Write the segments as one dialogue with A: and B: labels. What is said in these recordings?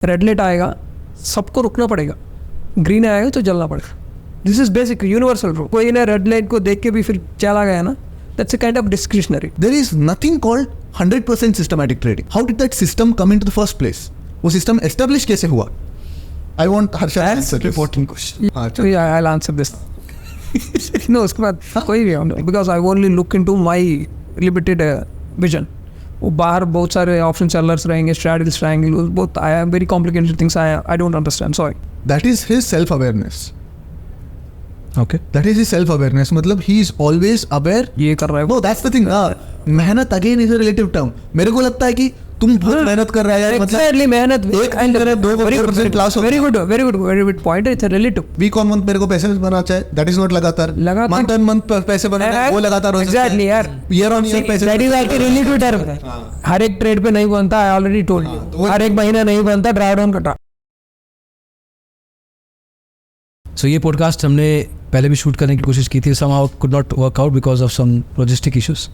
A: Red light आएगा, सबको रुकना पड़ेगा, ग्रीन आएगा तो चलना पड़ेगा. This is basic universal rule. कोई ना रेड लाइट को देख के भी फिर चला गया ना, that's a kind of discretionary.
B: There is nothing called 100% systematic trading. How did that system come into the first place? वो system establish कैसे हुआ? I want Harsha to answer this.
A: Important question.
B: हाँ,
A: So yeah, I'll answer this. No, उसके बाद कोई भी, because I only look into my limited vision. वो बाहर बहुत सारे ऑप्शन सेलर्स रहेंगे, स्ट्रैटेजिस्ट रहेंगे, बहुत very complicated things I don't understand. Sorry.
B: That is his self-awareness.
A: Okay,
B: That is his self-awareness. मतलब he is always aware.
A: ये कर रहा है वो.
B: No, that's the thing. मेहनत again is a relative term. मेरे को लगता है कि तुम बहुत मेहनत कर रहा है यार, मतलब
A: Exactly, मेहनत
B: एक करे 2% लॉस हो.
A: Very good point. It's relative.
B: Week on month मेरे को पैसे बनाना चाहिए, दैट इज नॉट लगातार. मंथ ऑन मंथ पैसे बनाना वो लगातार हो सकता है.
A: एग्जैक्टली यार,
B: ईयर ऑन ईयर पैसे.
A: That is actually relative term. हर एक ट्रेड पे नहीं बनता, आई ऑलरेडी टोल्ड यू. हर एक महीना नहीं बनता, ड्राई डाउन कटा.
C: सो ये पॉडकास्ट हमने पहले भी शूट करने की कोशिश की थी, somehow could not work out because of some logistic issues.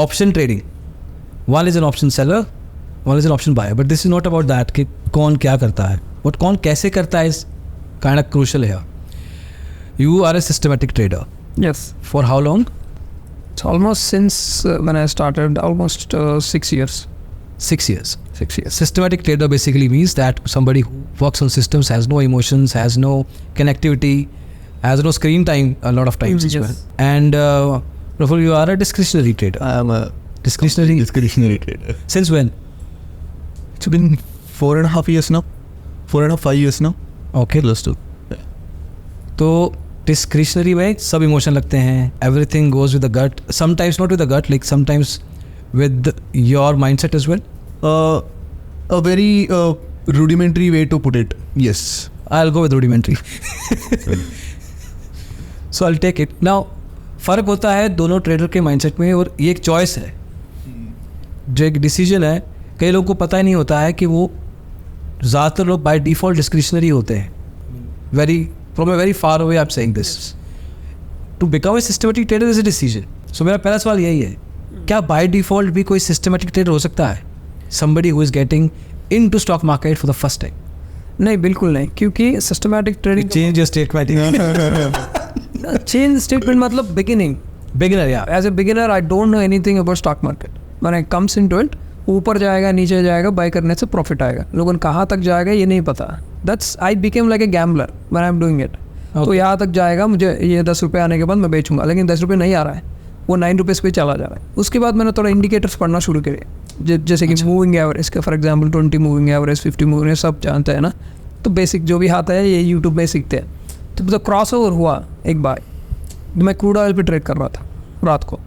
C: Option trading, one is an option seller, one is an option buyer, but this is not about that कि कौन क्या करता है, but कौन कैसे करता है is kind of crucial here. You are a systematic trader.
A: Yes,
C: For how long?
A: it's almost since when I started, almost 6 years.
C: 6 years.
A: 6 years.
C: Systematic trader basically means that somebody who works on systems, has no emotions, has no connectivity, has no screen time a lot of times as
A: Yes.
C: well. And Praful, you are a discretionary trader.
B: I am a
C: Discretionary
B: trader.
C: Since when?
B: It's been 4.5 years now. 4.5 years now.
C: Okay.
B: Close to.
C: तो discretionary में सब emotion लगते हैं. Everything goes with the gut. Sometimes not with the gut, like sometimes with your mindset as well.
B: A very rudimentary way to put it. Yes.
C: I'll go with rudimentary. So I'll take it. Now, फ़र्क होता है दोनों trader के mindset में, और ये एक choice है, जो एक डिसीजन है. कई लोगों को पता ही नहीं होता है कि वो ज़्यादातर लोग बाय डिफ़ॉल्ट डिस्क्रिशनरी होते हैं. From a very far away I am saying this. To become a systematic trader is a decision. So मेरा पहला सवाल यही है, क्या बाय डिफ़ॉल्ट भी कोई सिस्टमेटिक ट्रेडर हो सकता है? Somebody who is getting into stock market for the first time.
A: नहीं, बिल्कुल नहीं, क्योंकि systematic trading
C: Change your statement.
A: Change statement मतलब beginning.
C: Beginner, yeah.
A: As a beginner I don't know anything about stock market. When I comes into it, ऊपर जाएगा नीचे जाएगा, bye करने से प्रॉफिट आएगा, लोगों कहाँ तक जाएगा ये नहीं पता. That's I became like a gambler when I am doing it. तो यहाँ तक जाएगा, मुझे ये 10 रुपये आने के बाद मैं बेचूंगा, लेकिन 10 रुपये नहीं आ रहा है, वो 9 रुपीज़ पे चला जा रहा है. उसके बाद मैंने थोड़ा इंडिकेटर्स पढ़ना शुरू करे, जैसे कि मूविंग एवरेज का, for example 20 moving average, 50 moving average, सब जानते हैं ना. तो बेसिक जो भी आता है ये यूट्यूब में सीखते हैं. तो क्रॉस ओवर हुआ एक बार, मैं क्रूड ऑयल पे ट्रेड कर रहा था रात को,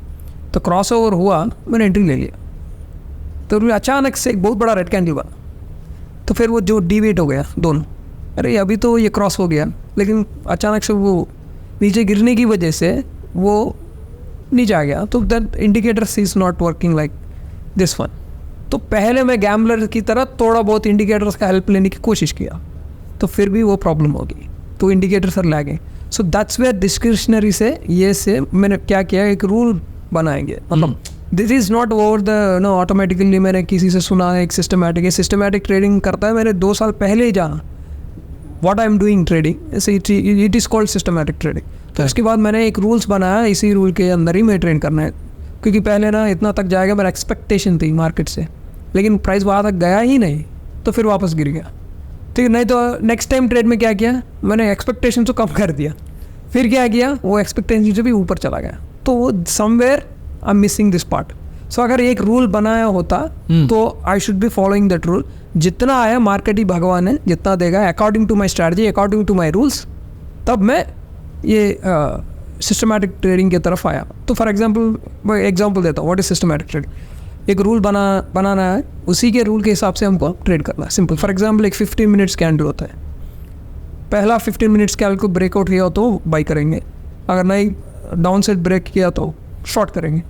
A: तो क्रॉस ओवर हुआ, मैंने एंट्री ले लिया, तो अचानक से एक बहुत बड़ा रेड कैंडल बना. तो फिर वो जो डिवेट हो गया दोनों, अरे अभी तो ये क्रॉस हो गया, लेकिन अचानक से वो नीचे गिरने की वजह से वो नीचे आ गया. तो that indicator is not working like this one. तो पहले मैं गैम्बलर की तरह थोड़ा बहुत इंडिकेटर्स का हेल्प लेने की कोशिश किया, तो फिर भी वो प्रॉब्लम होगी, तो indicators are lagging. So that's where discretionary से ये से मैंने क्या किया, एक रूल बनाएंगे. मतलब this is not over the know automatically मैंने किसी से सुना है एक सिस्टमैटिक ट्रेडिंग करता है. मैंने 2 साल पहले ही जाना what I am doing trading, it is called systematic trading. तो उसके बाद मैंने एक रूल्स बनाया, इसी रूल के अंदर ही मैं ट्रेड करना है, क्योंकि पहले ना इतना तक जाएगा मेरा एक्सपेक्टेशन थी मार्केट से, लेकिन प्राइस वहाँ तक गया ही नहीं, तो फिर वापस गिर गया. ठीक, नहीं तो नेक्स्ट टाइम ट्रेड में क्या किया, मैंने एक्सपेक्टेशन तो कम कर दिया, फिर क्या किया, वो एक्सपेक्टेशन से भी ऊपर चला गया. तो वो somewhere I am missing this part. So अगर एक रूल बनाया होता तो I should be following that rule. जितना आया मार्केट ही भगवान है, जितना देगा according to my strategy, according to my rules, तब मैं ये सिस्टमैटिक ट्रेडिंग की तरफ आया. तो फॉर एग्जांपल मैं एग्जांपल देता हूँ, व्हाट इज सिस्टमैटिक ट्रेडिंग. एक रूल बनाना है, उसी के रूल के हिसाब से हमको ट्रेड करना है. सिंपल. फॉर एग्जांपल एक 15 मिनट्स कैंडल होता है, पहला 15 मिनट्स कैंडल को ब्रेकआउट किया तो बाई करेंगे, अगर नहीं डाउन साइड ब्रेक किया तो शॉर्ट करेंगे.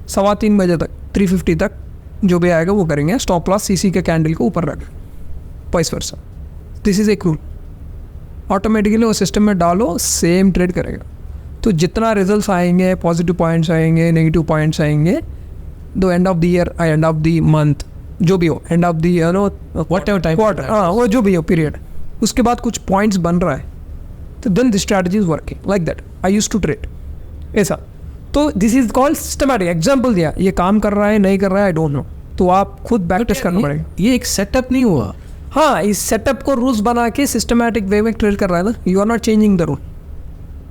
A: 3:15 बजे तक 350 तक जो भी आएगा वो करेंगे. स्टॉप लॉस सीसी के कैंडल को ऊपर रखें, वाइस वर्सा. दिस इज़ एक रूल. ऑटोमेटिकली वो सिस्टम में डालो, सेम ट्रेड करेगा. तो जितना रिजल्ट्स आएंगे, पॉजिटिव पॉइंट्स आएंगे, नेगेटिव पॉइंट्स आएंगे, the end of the year, end of the month, जो भी हो, end of the
C: Whatever time
A: quarter, हाँ वो जो भी हो पीरियड, उसके बाद कुछ पॉइंट्स बन रहा है, तो then this strategy is working like that. I use to trade ऐसा. तो this is called systematic. Example दिया, ये काम कर रहा है नहीं कर रहा है आई डोंट नो, तो आप खुद बैक टेस्ट करना पड़ेगा.
C: ये एक सेटअप नहीं हुआ.
A: हाँ, इस सेटअप को रूल्स बना के सिस्टमैटिक वे में ट्रेड कर रहा है ना. You are not changing the rule.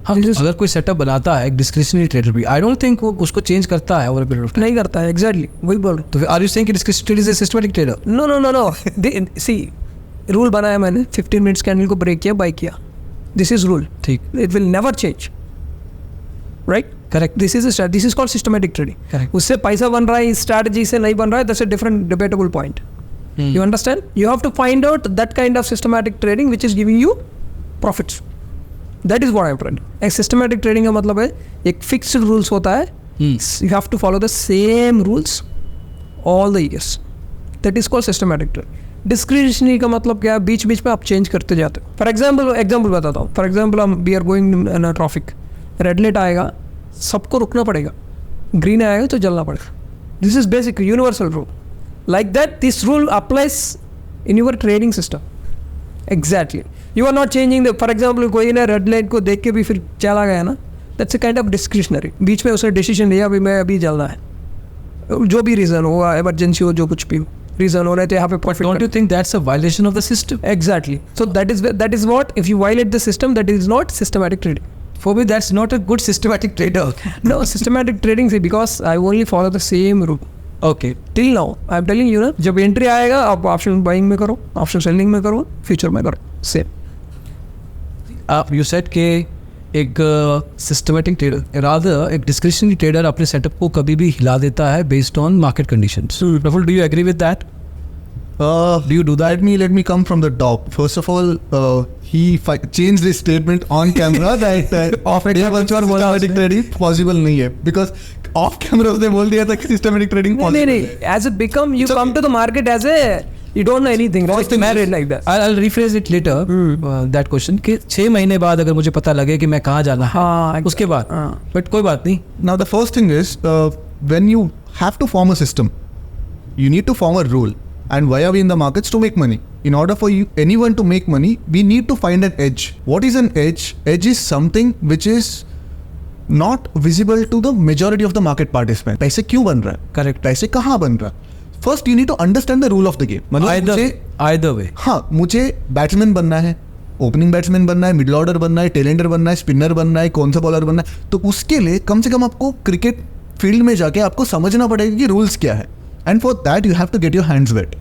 C: हाँ, अगर कोई सेटअप बनाता है एक डिस्क्रिशनरी ट्रेडर भी, आई डोंट थिंक वो उसको चेंज करता है over a period of time.
A: नहीं करता है. एग्जैक्टली वही बोल रहा हूँ.
C: तो आर यू सेइंग कि discretionary trader is a systematic trader?
A: No no no no. See, rule बनाया मैंने, 15 मिनट्स कैंडल को ब्रेक किया, बाय किया. This is rule.
C: ठीक.
A: It will never change. Right.
C: Correct.
A: This is called systematic trading.
C: Correct.
A: उससे पैसा बन रहा है, इस स्ट्रैटेजी से नहीं बन रहा है, that's a different debatable point. You understand? You have to find out that kind of systematic trading which is giving you profits. That is what I'm trying. एक systematic trading का मतलब है एक fixed rules होता है. You have to follow the same rules all the years. That is called systematic trading. Discretionary का मतलब क्या है? बीच बीच में आप चेंज करते जाते हो. For example बताता हूँ. For example हम we are going in a traffic. Red light आएगा, सबको रुकना पड़ेगा. Green आएगा तो जलना पड़ेगा. This is basic universal rule. Like that, this rule applies in your trading system. Exactly. You are not changing the. For example, कोई ना रेड लाइट को देख के भी फिर चला गया ना, that's a kind of discretionary. बीच में उसने डिसीजन लिया अभी मैं अभी जलना है, जो भी रीज़न हो, एमरजेंसी हो, जो कुछ भी रीज़न हो रहा है, तो यहाँ पे profit.
C: Don't you think that's a violation of the system?
A: Exactly. So that is what, if you violate the system, that is not systematic trading.
C: For me, that's not a good systematic trader.
A: No, systematic trading से because I only follow the same rule.
C: Okay.
A: Till now I am telling you ना, जब entry आएगा आप option buying में करो, option selling में करो, future में करो, सेम.
C: आप यू सेड के एक सिस्टमेटिक ट्रेडर रादर एक डिस्क्रिशनरी ट्रेडर अपने सेटअप को कभी भी हिला देता है based on market conditions. Praful, do you agree with that?
B: Do you do that? Let me come from the top. First of all, he changed his statement on camera that systematic trading possible नहीं है, because off camera उसने बोल दिया था कि systematic trading possible
A: नहीं, as it become, you come to the market as a, you don't know anything, right? Married like that.
C: I'll rephrase it later. That question कि 6 महीने बाद अगर मुझे पता लगे कि मैं कहाँ जाना है, उसके बाद. But कोई बात नहीं.
B: Now the first thing is, when you have to form a system, you need to form a rule. And why are we in the markets? To make money. In order for anyone to make money, we need to find an edge. What is an edge? Edge is something which is not visible to the majority of the market participants. पैसे क्यों बन रहा है?
C: Correct.
B: पैसे कहाँ बन रहा है? First, you need to understand the rule of the game. मतलब
C: either way.
B: हाँ, मुझे बैट्समैन बनना है, ओपनिंग बैट्समैन बनना है, मिडिल ऑर्डर बनना है, टेल एंडर बनना है, स्पिनर बनना है, कौन सा बॉलर बनना है, तो उसके लिए कम से कम आपको क्रिकेट फील्ड में जाके आपको समझना पड़ेगा कि रूल्स क्या है. And for that, you have to get your hands wet.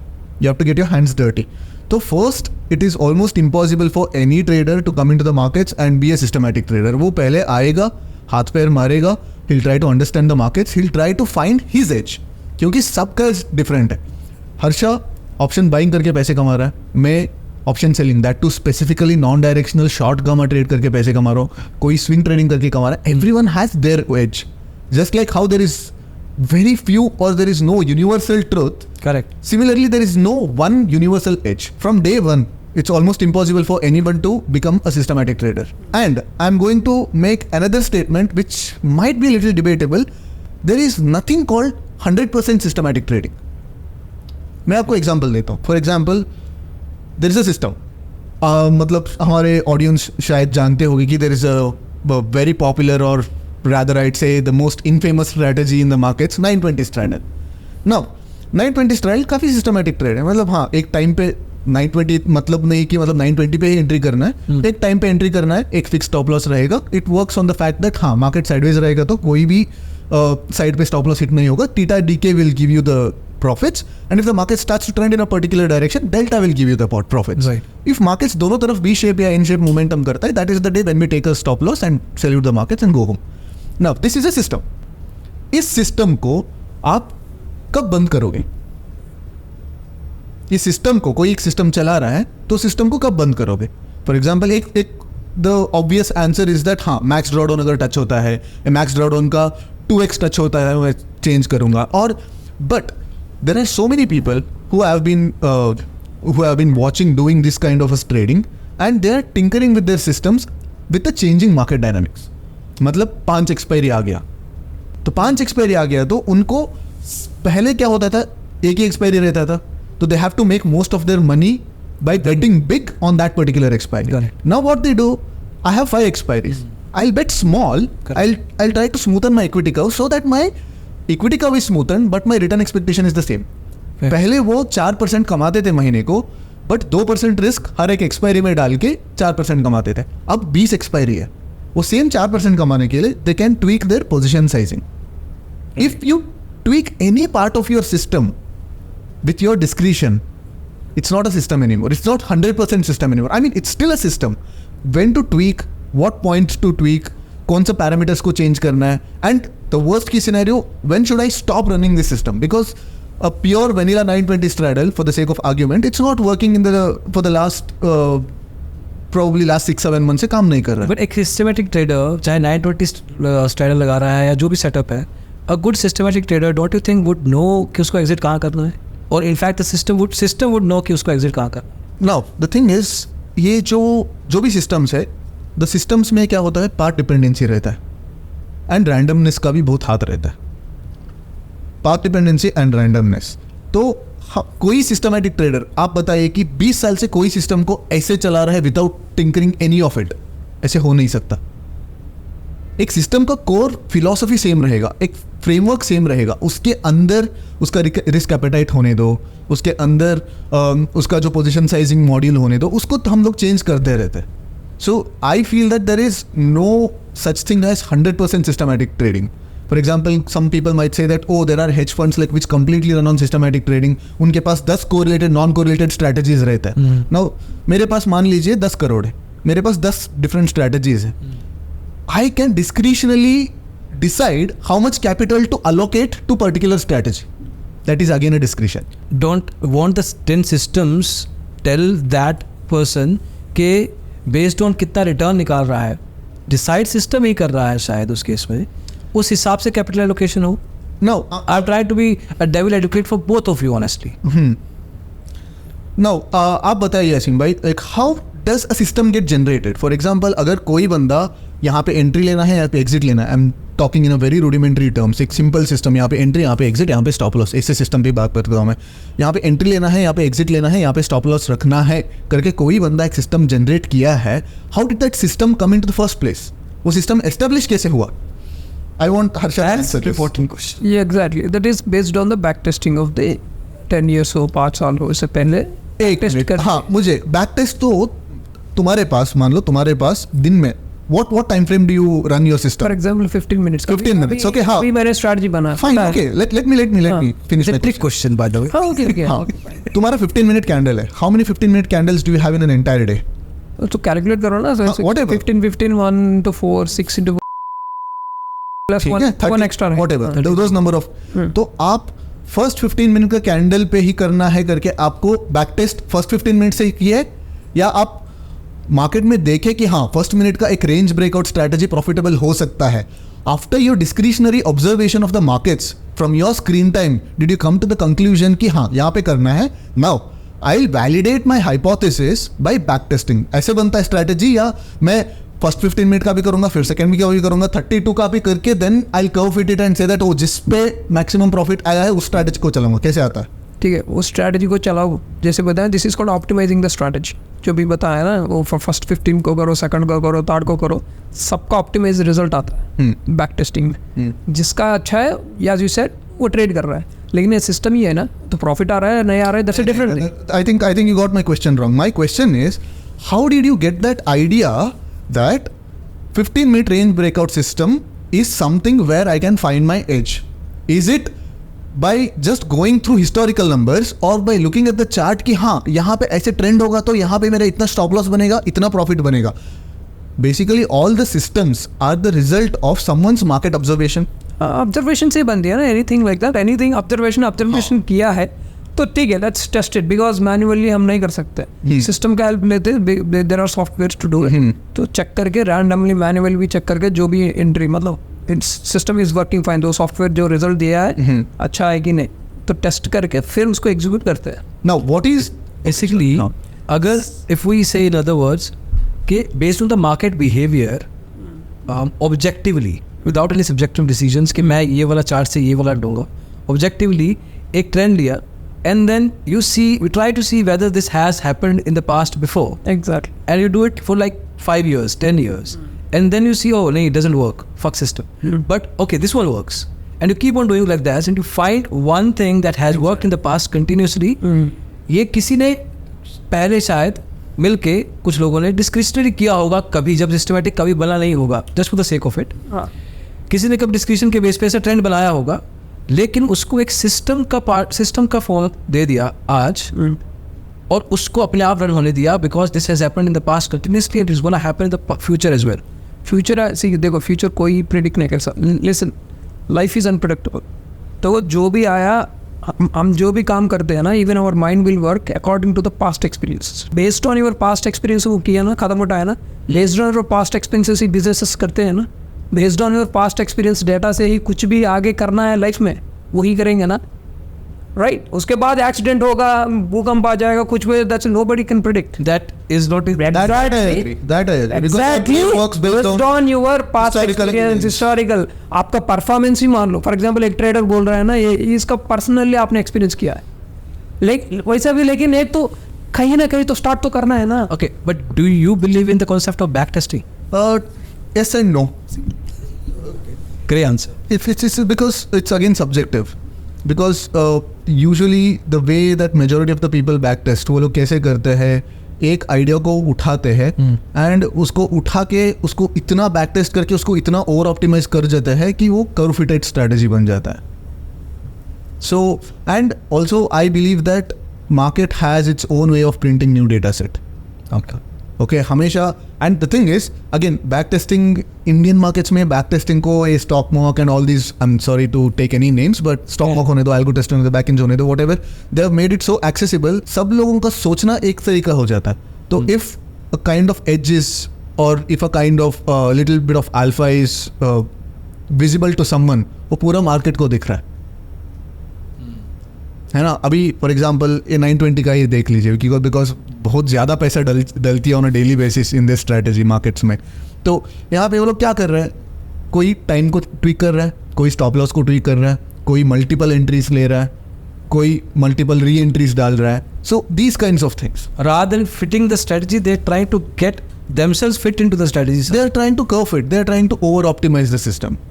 B: You have to get your hands dirty. So first, it is almost impossible for any trader to come into the markets and be a systematic trader. वो पहले आएगा, हाथ पैर मारेगा, he'll try to understand the markets, he'll try to find his edge. क्योंकि सबका different है. Harsha option buying करके पैसे कमा रहा है, मैं option selling, that to specifically non directional short gamma trade करके पैसे कमा रहा हूँ, कोई स्विंग ट्रेडिंग करके कमा रहा है. Everyone has their edge. Just like how there is very few or there is no universal truth.
C: Correct.
B: Similarly, there is no one universal edge. From day one, it's almost impossible for anyone to become a systematic trader. And I'm going to make another statement which might be a little debatable. There is nothing called 100% systematic trading. मैं आपको example देता हूँ. For example, there is a system. मतलब हमारे audience शायद जानते होंगे कि there is a very popular और rather I'd say the most infamous strategy in the markets, 920 strategy. Now 920 strategy काफ़ी systematic trade है. मतलब हाँ, एक टाइम पे 920 मतलब नहीं कि मतलब 920 पे ही एंट्री करना है, एक टाइम पे एंट्री करना है, एक फिक्स स्टॉप लॉस रहेगा. It works on the fact that हाँ, मार्केट साइडवेज रहेगा तो कोई भी साइड पे स्टॉप लॉस हिट नहीं होगा. Theta DK will give you the profits, and if the market starts to trend in a particular direction, delta will give you the profits.
C: Right.
B: If markets दोनों तरफ B shape या N shape momentum करता है, that is the day when we take a stop loss and salute the markets and go home. Now, this is a system. इस system को आप कब बंद करोगे? इस सिस्टम को, कोई एक सिस्टम चला रहा है तो सिस्टम को कब बंद करोगे? फॉर एग्जाम्पल, एक the obvious answer is that हाँ, मैक्स ड्रॉडाउन अगर टच होता है, मैक्स ड्रॉडाउन का 2x टच होता है, मैं चेंज करूंगा. और but there are so many people who have been watching doing this kind of a trading, and they are tinkering with their systems with the changing market dynamics. मतलब 5 expiry आ गया तो 5 expiry आ गया तो उनको पहले क्या होता था, एक ही एक्सपायरी रहता था, तो they have to make most of their money by betting big on that particular expiry.
C: Correct.
B: Now what they do, I have 5 expiries. I'll bet small. I'll try to smoothen my equity curve so that my equity curve is smoothened but my return expectation is the same.
C: Fair.
B: पहले वो 4% कमाते थे महीने को, but 2% risk हर एक expiry में डाल के 4% कमाते थे. अब 20 एक्सपायरी है, वो सेम 4% कमाने के लिए they can tweak their position sizing. If you tweak any part of your system with your discretion, it's not a system anymore. It's not 100% system anymore. I mean, it's still a system. When to tweak, what points to tweak, कौन सा parameters को change करना है, and the worst case scenario, when should I stop running this system? Because a pure vanilla 920 straddle, for the sake of argument, it's not working for the last probably last 6-7 months से काम नहीं कर रहा.
C: But एक systematic trader चाहे 920 straddle लगा रहा है या जो भी सेटअप है, a good systematic trader don't you think would know कि उसको एग्जिट कहाँ करना है, और in fact the system would know कि उसको एग्जिट कहाँ करना है.
B: Now the thing is, ये जो भी सिस्टम्स है, द सिस्टम्स में क्या होता है, पार्ट डिपेंडेंसी रहता है एंड रैंडमनेस का भी बहुत हाथ रहता है. Part dependency and randomness. तो कोई सिस्टमैटिक ट्रेडर आप बताइए कि 20 साल से कोई सिस्टम को ऐसे चला रहा है without tinkering any of it, ऐसे हो नहीं सकता. एक सिस्टम का कोर फिलॉसफी सेम रहेगा, एक फ्रेमवर्क सेम रहेगा, उसके अंदर उसका रिस्क एपेटाइट होने दो, उसके अंदर उसका जो पोजीशन साइजिंग मॉड्यूल होने दो, उसको तो हम लोग चेंज करते रहते हैं. So I feel that there is no such thing as 100% systematic trading. For example, some people might say that oh there are hedge funds like which completely run on systematic trading. उनके पास 10 correlated non correlated strategies रहता है. Now मेरे पास मान लीजिए 10 करोड़ है, मेरे पास 10 different strategies है. I can discretionally decide how much capital to allocate to particular strategy. That is again a discretion.
C: Don't want the 10 systems tell that person के based on कितना रिटर्न निकाल रहा है, डिसाइड सिस्टम ही कर रहा है शायद उस केस में, उस हिसाब से कैपिटल एलोकेशन हो.
B: Now,
C: I try to be a devil advocate for both of you honestly.
B: Now, आप बताइए यासीन भाई, like how does a system get generated? For example, अगर कोई बंदा यहाँ पे एंट्री लेना है, यहाँ पे एग्जिट लेना है, I am talking in a very rudimentary terms, एक सिंपल सिस्टम, यहाँ पे एंट्री, यहाँ पे एग्जिट, यहाँ पे स्टॉप लॉस, ऐसे सिस्टम पे बात करता हूँ मैं. यहाँ पे एंट्री लेना है, यहाँ पे एग्जिट लेना है, यहाँ पे स्टॉप लॉस रखना है करके कोई बंदा एक सिस्टम जनरेट किया है. How did that system come in to the first place? वो सिस्टम एस्टेब्लिश कैसे हुआ? I want Harsha answer this.
C: Important question.
A: Yeah, exactly. That is based on the back testing of the 10 years हो, 5 साल हो, इससे पहले
B: एक
A: टेस्ट
B: मिनट,
A: कर.
B: हाँ, मुझे बैक टेस्ट तो तुम्हारे पास, मान लो तुम्हारे पास दिन में what time frame do you run your system?
A: For example 15 minutes.
B: 15 minutes, okay, हाँ.
A: अभी मैंने strategy बना.
B: Fine, okay. Let me finish my
C: Trick question by the way.
A: हाँ, okay.
B: हाँ, तुम्हारा 15-minute candle है. How many 15-minute candles do you have in an entire day?
A: तो calculate करो ना. So
B: whatever.
A: 15, 1 into 4, 6 into 4 plus
B: ठीक
A: 1
B: है, 30,
A: extra है.
B: whatever. Those number of. तो आप फर्स्ट 15 मिनट का कैंडल पे ही करना है करके आपको बैक टेस्ट फर्स्ट 15 मिनट से किया है, या आप मार्केट में देखे कि हाँ फर्स्ट मिनट का एक रेंज ब्रेकआउट स्ट्रैटेजी प्रॉफिटेबल हो सकता है. After your discretionary observation of the markets from your screen time did you come to the conclusion कि हाँ यहाँ पे करना है. Now I will validate my hypothesis by back testing. ऐसे बनता है स्ट्रैटेजी, या मैं फर्स्ट 15 मिनट का भी करूंगा, फिर सेकंड का भी करूंगा, 32 का भी करके then I will curve fit it and say that oh जिस पे मैक्सिमम प्रॉफिट आया है उस स्ट्रैटेजी को चलाऊंगा. कैसे आता है?
A: ठीक है, वो स्ट्रैटेजी को चलाओ. जैसे बताया, this is called optimising the strategy. जो भी बताया ना, वो फर्स्ट 15 को करो, सेकंड को करो, थर्ड को करो, सबका ऑप्टिमाइज रिजल्ट आता है बैक टेस्टिंग में. जिसका अच्छा है, या यू सेड, वो ट्रेड कर रहा है. लेकिन ये सिस्टम ही है ना, तो प्रॉफिट आ रहा है नहीं आ रहा है, that's a different thing.
B: I think you got my question wrong. My question is, how did you get that idea that 15-minute range breakout system is something where I can find my edge? Is it by just going through historical numbers or by looking at the chart कि हाँ यहाँ पे ऐसे trend होगा तो यहाँ पे मेरा इतना स्टॉप लॉस बनेगा, इतना प्रॉफिट बनेगा? Basically all the systems are the result of someone's market observation.
A: Observation से बन दिया ना, anything like that, anything observation किया है तो ठीक है, let's test it, because manually हम नहीं कर सकते. सिस्टम का हेल्प लेते, there are softwares to do it. तो चेक करके रैंडमली मैन्युअली भी चेक करके जो भी एंट्री, मतलब सिस्टम इज वर्किंग फाइन, तो सॉफ्टवेयर जो रिजल्ट दिया है अच्छा है कि नहीं, तो टेस्ट करके फिर उसको एग्जीक्यूट करते हैं.
B: Now what is
C: Basically, अगर if we say in other words कि based on the market behavior, objectively without any subjective decisions कि मैं ये वाला चार्ट से ये वाला लूँगा, objectively एक ट्रेंड लिया and then you see, we try to see whether this has happened in the past before,
A: Exactly.
C: and you do it for like 5 years, 10 years, and then you see, oh no, it doesn't work, fuck system. But okay, this one works, and you keep on doing like that, and you find one thing that has worked in the past continuously. ये किसी ने पहले शायद मिलके कुछ लोगों ने discretionary किया होगा कभी, जब सिस्टमेटिक कभी बना नहीं होगा, just for the sake of it.
A: हाँ.
C: किसी ने कब डिस्क्रिप्शन के बेस पे ऐसा ट्रेंड बनाया होगा, लेकिन उसको एक सिस्टम का फॉर्म दे दिया आज, और उसको अपने आप रन होने दिया, because this has happened in the past continuously and it is gonna happen in the future as well.
A: Future see देखो, फ्यूचर कोई प्रिडिक्ट नहीं कर सकता. Listen, life is unpredictable. तो जो भी आया, हम जो भी काम करते हैं ना, even our mind will work according to the past experience. Based on your past experience वो किया ना, खत्म उठाया ना, based on your past experiences ही बिजनेस करते हैं ना. Based on your past experience data से ही कुछ भी आगे करना है लाइफ में, वही करेंगे ना, राइट? उसके बाद एक्सीडेंट होगा, भूकंप आ जाएगा, कुछ भी, that's nobody can predict.
C: That is not
B: That I agree. Because
A: Exactly.
B: it works based on
A: your past
B: historical
A: experience,
B: evidence.
A: historical. आपका परफॉर्मेंस ही मान लो. फॉर एग्जाम्पल एक ट्रेडर बोल रहा है ना, ये इसका पर्सनली आपने एक्सपीरियंस किया है, वैसा भी. लेकिन एक तो कहीं ना कहीं तो स्टार्ट तो करना है ना.
C: Okay, but do you believe in the concept of back testing?
B: Yes and no.
C: Great answer.
B: If it's because it's again subjective. Because usually the way that majority of the people back test, वो लोग कैसे करते हैं, एक idea को उठाते हैं and उसको उठा के उसको इतना बैक टेस्ट करके उसको इतना ओवर ऑप्टिमाइज कर देते हैं कि वो कर्व फिटेड स्ट्रेटजी बन जाता है. So and also I believe that market has its own way of printing new data set. Okay, हमेशा. And the thing is again back testing Indian markets में, बैक टेस्टिंग को ये stock mark and all this, I am sorry to take any names, but stock mark होने दो, algo testing होने दो, back इंज होने दो, whatever, they have made it so accessible. सब लोगों का सोचना एक तरीका हो जाता है. तो if a kind of edge is, और if a kind of little bit of alpha is visible to someone, वो पूरा मार्केट को दिख रहा है ना. अभी फॉर एग्जांपल ये 920 का ही देख लीजिए, बिकॉज बहुत ज़्यादा पैसा डलती है on a daily basis in this strategy markets में. तो यहाँ पे वो लोग क्या कर रहे हैं, कोई टाइम को ट्वीक कर रहा है, कोई स्टॉप लॉस को ट्वीक कर रहा है, कोई मल्टीपल एंट्रीज ले रहा है, कोई मल्टीपल री एंट्रीज डाल रहा है. So these kinds of things,
C: Rather than fitting the strategy, they're trying to get themselves fit into the strategy.
B: they are trying to curve it, they are trying to over optimize the system.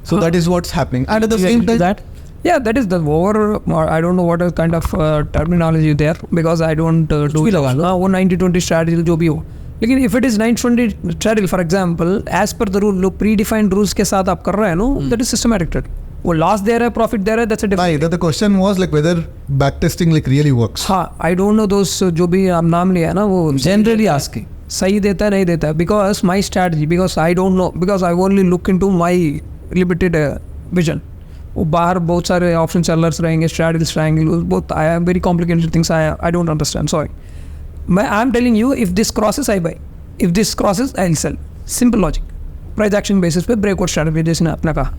B: So that is what's happening. And at the same time,
C: that
A: Yeah, that is the over, or I don't know what is kind of terminology there, because I don't do
C: भी लगा लो.
A: वो 90-20 strategy जो भी हो. लेकिन if it is 90-20 strategy, for example, as per the rule, लोग predefined rules के साथ आप कर रहे हैं no, that is systematic trading. वो loss दे रहा है, profit दे रहा है, that's a different.
B: the question was like whether backtesting like really works.
A: हाँ, I don't know those जो भी आप नाम लिया है ना, वो
C: generally asking.
A: सही देता है नहीं देता है, because my strategy, because I don't know, because I only look into my limited vision. वो बाहर बहुत सारे ऑप्शन सेलर्स रहेंगे, स्ट्रैटेजिस्ट रहेंगे, बहुत आया वेरी कॉम्प्लिकेटेड थिंग्स आया, आई डोंट अंडरस्टैंड, सॉरी. मैं I am telling you, if this crosses I buy, if this crosses I sell. Simple logic, price action basis पे ब्रेकआउट स्ट्रैटेजी जिसने अपना कहा,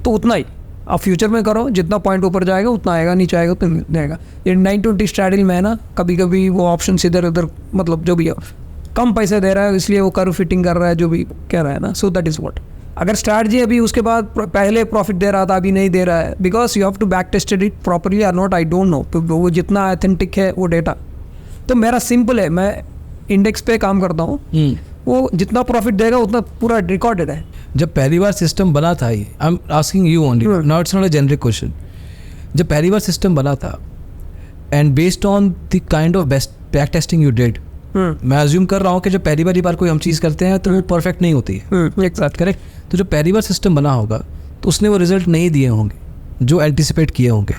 A: तो उतना ही आप फ्यूचर में करो, जितना पॉइंट ऊपर जाएगा उतना आएगा, नीचे आएगा उतना जाएगा. ये 920 स्ट्रैटेजी में है ना, कभी कभी वो ऑप्शन इधर उधर, मतलब जो भी है कम पैसे दे रहा है इसलिए वो कर्व फिटिंग कर रहा है, जो भी कह रहा है ना. So that is what. अगर स्ट्रैटेजी अभी उसके बाद पहले प्रॉफिट दे रहा था, अभी नहीं दे रहा है, because you have to back tested it properly और नॉट, आई डोंट नो. तो वो जितना ऑथेंटिक है वो डेटा, तो मेरा सिंपल है, मैं इंडेक्स पे काम करता हूँ, वो जितना प्रॉफिट देगा उतना पूरा रिकॉर्डेड है.
C: जब पहली बार सिस्टम बना था, ये I am asking you only, now it's not a generic question. जब पहली बार सिस्टम बना था and based on the kind of best back testing you did, मैं अज्यूम कर रहा हूँ कि जब पहली बार कोई हम चीज़ करते हैं तो वो परफेक्ट नहीं होती है,
A: एग्जैक्ट
C: करेक्ट. तो जब पहली बार सिस्टम बना होगा तो उसने वो रिजल्ट नहीं दिए होंगे जो एंटिसिपेट किए होंगे.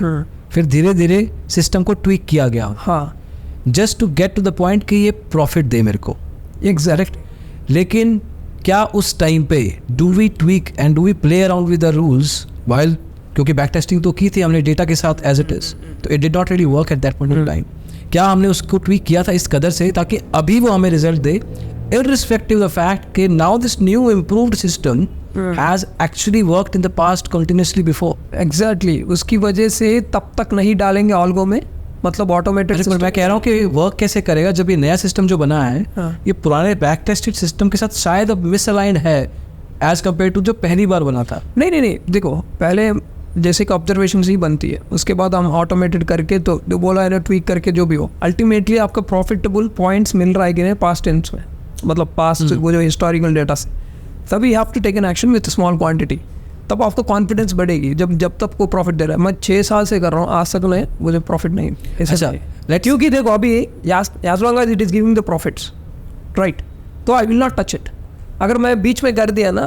C: फिर धीरे धीरे सिस्टम को ट्वीक किया गया,
A: हाँ,
C: just to get to the point कि ये प्रॉफिट दे मेरे को.
A: एग्जैक्ट.
C: लेकिन क्या उस टाइम पे do we tweak and do we play around with the rules while, क्योंकि बैक टेस्टिंग तो की थी हमने डेटा के साथ एज इट इज़, तो it did not really work at that point of time. क्या हमने उसको ट्वीक किया था इस कदर से ताकि अभी वो हमें result they, irrespective of the fact कि now this new improved system has actually worked in the past continuously before.
A: Exactly, उसकी वजह से तब तक नहीं डालेंगे ऑल्गो में, मतलब ऑटोमेटेड.
C: मैं कह रहा हूँ कि वर्क कैसे करेगा जब ये नया सिस्टम जो बना है, ये पुराने बैक टेस्टेड सिस्टम के साथ शायद अब मिसअलाइंड है एज कम्पेयर टू जो पहली बार बना था.
A: नहीं, देखो पहले जैसे कि ऑब्जर्वेशन से ही बनती है, उसके बाद हम ऑटोमेटेड करके तो जो बोला है ना ट्वीक करके जो भी हो, अल्टीमेटली आपका प्रॉफिटेबल पॉइंट्स मिल रहा है कि नहीं पास्ट टेंस में, मतलब पास्ट वो जो हिस्टोरिकल डेटा से, तभी you have to take an action with small quantity, तब आपको कॉन्फिडेंस बढ़ेगी। जब तक को प्रॉफिट दे रहा है, मैं 6 साल से कर रहा हूँ, आज तक नहीं मुझे प्रॉफिट नहीं।
C: अच्छा,
A: क्योंकि देखो अभी as long as it is giving the profits right, तो I will not touch it. अगर मैं बीच में कर दिया ना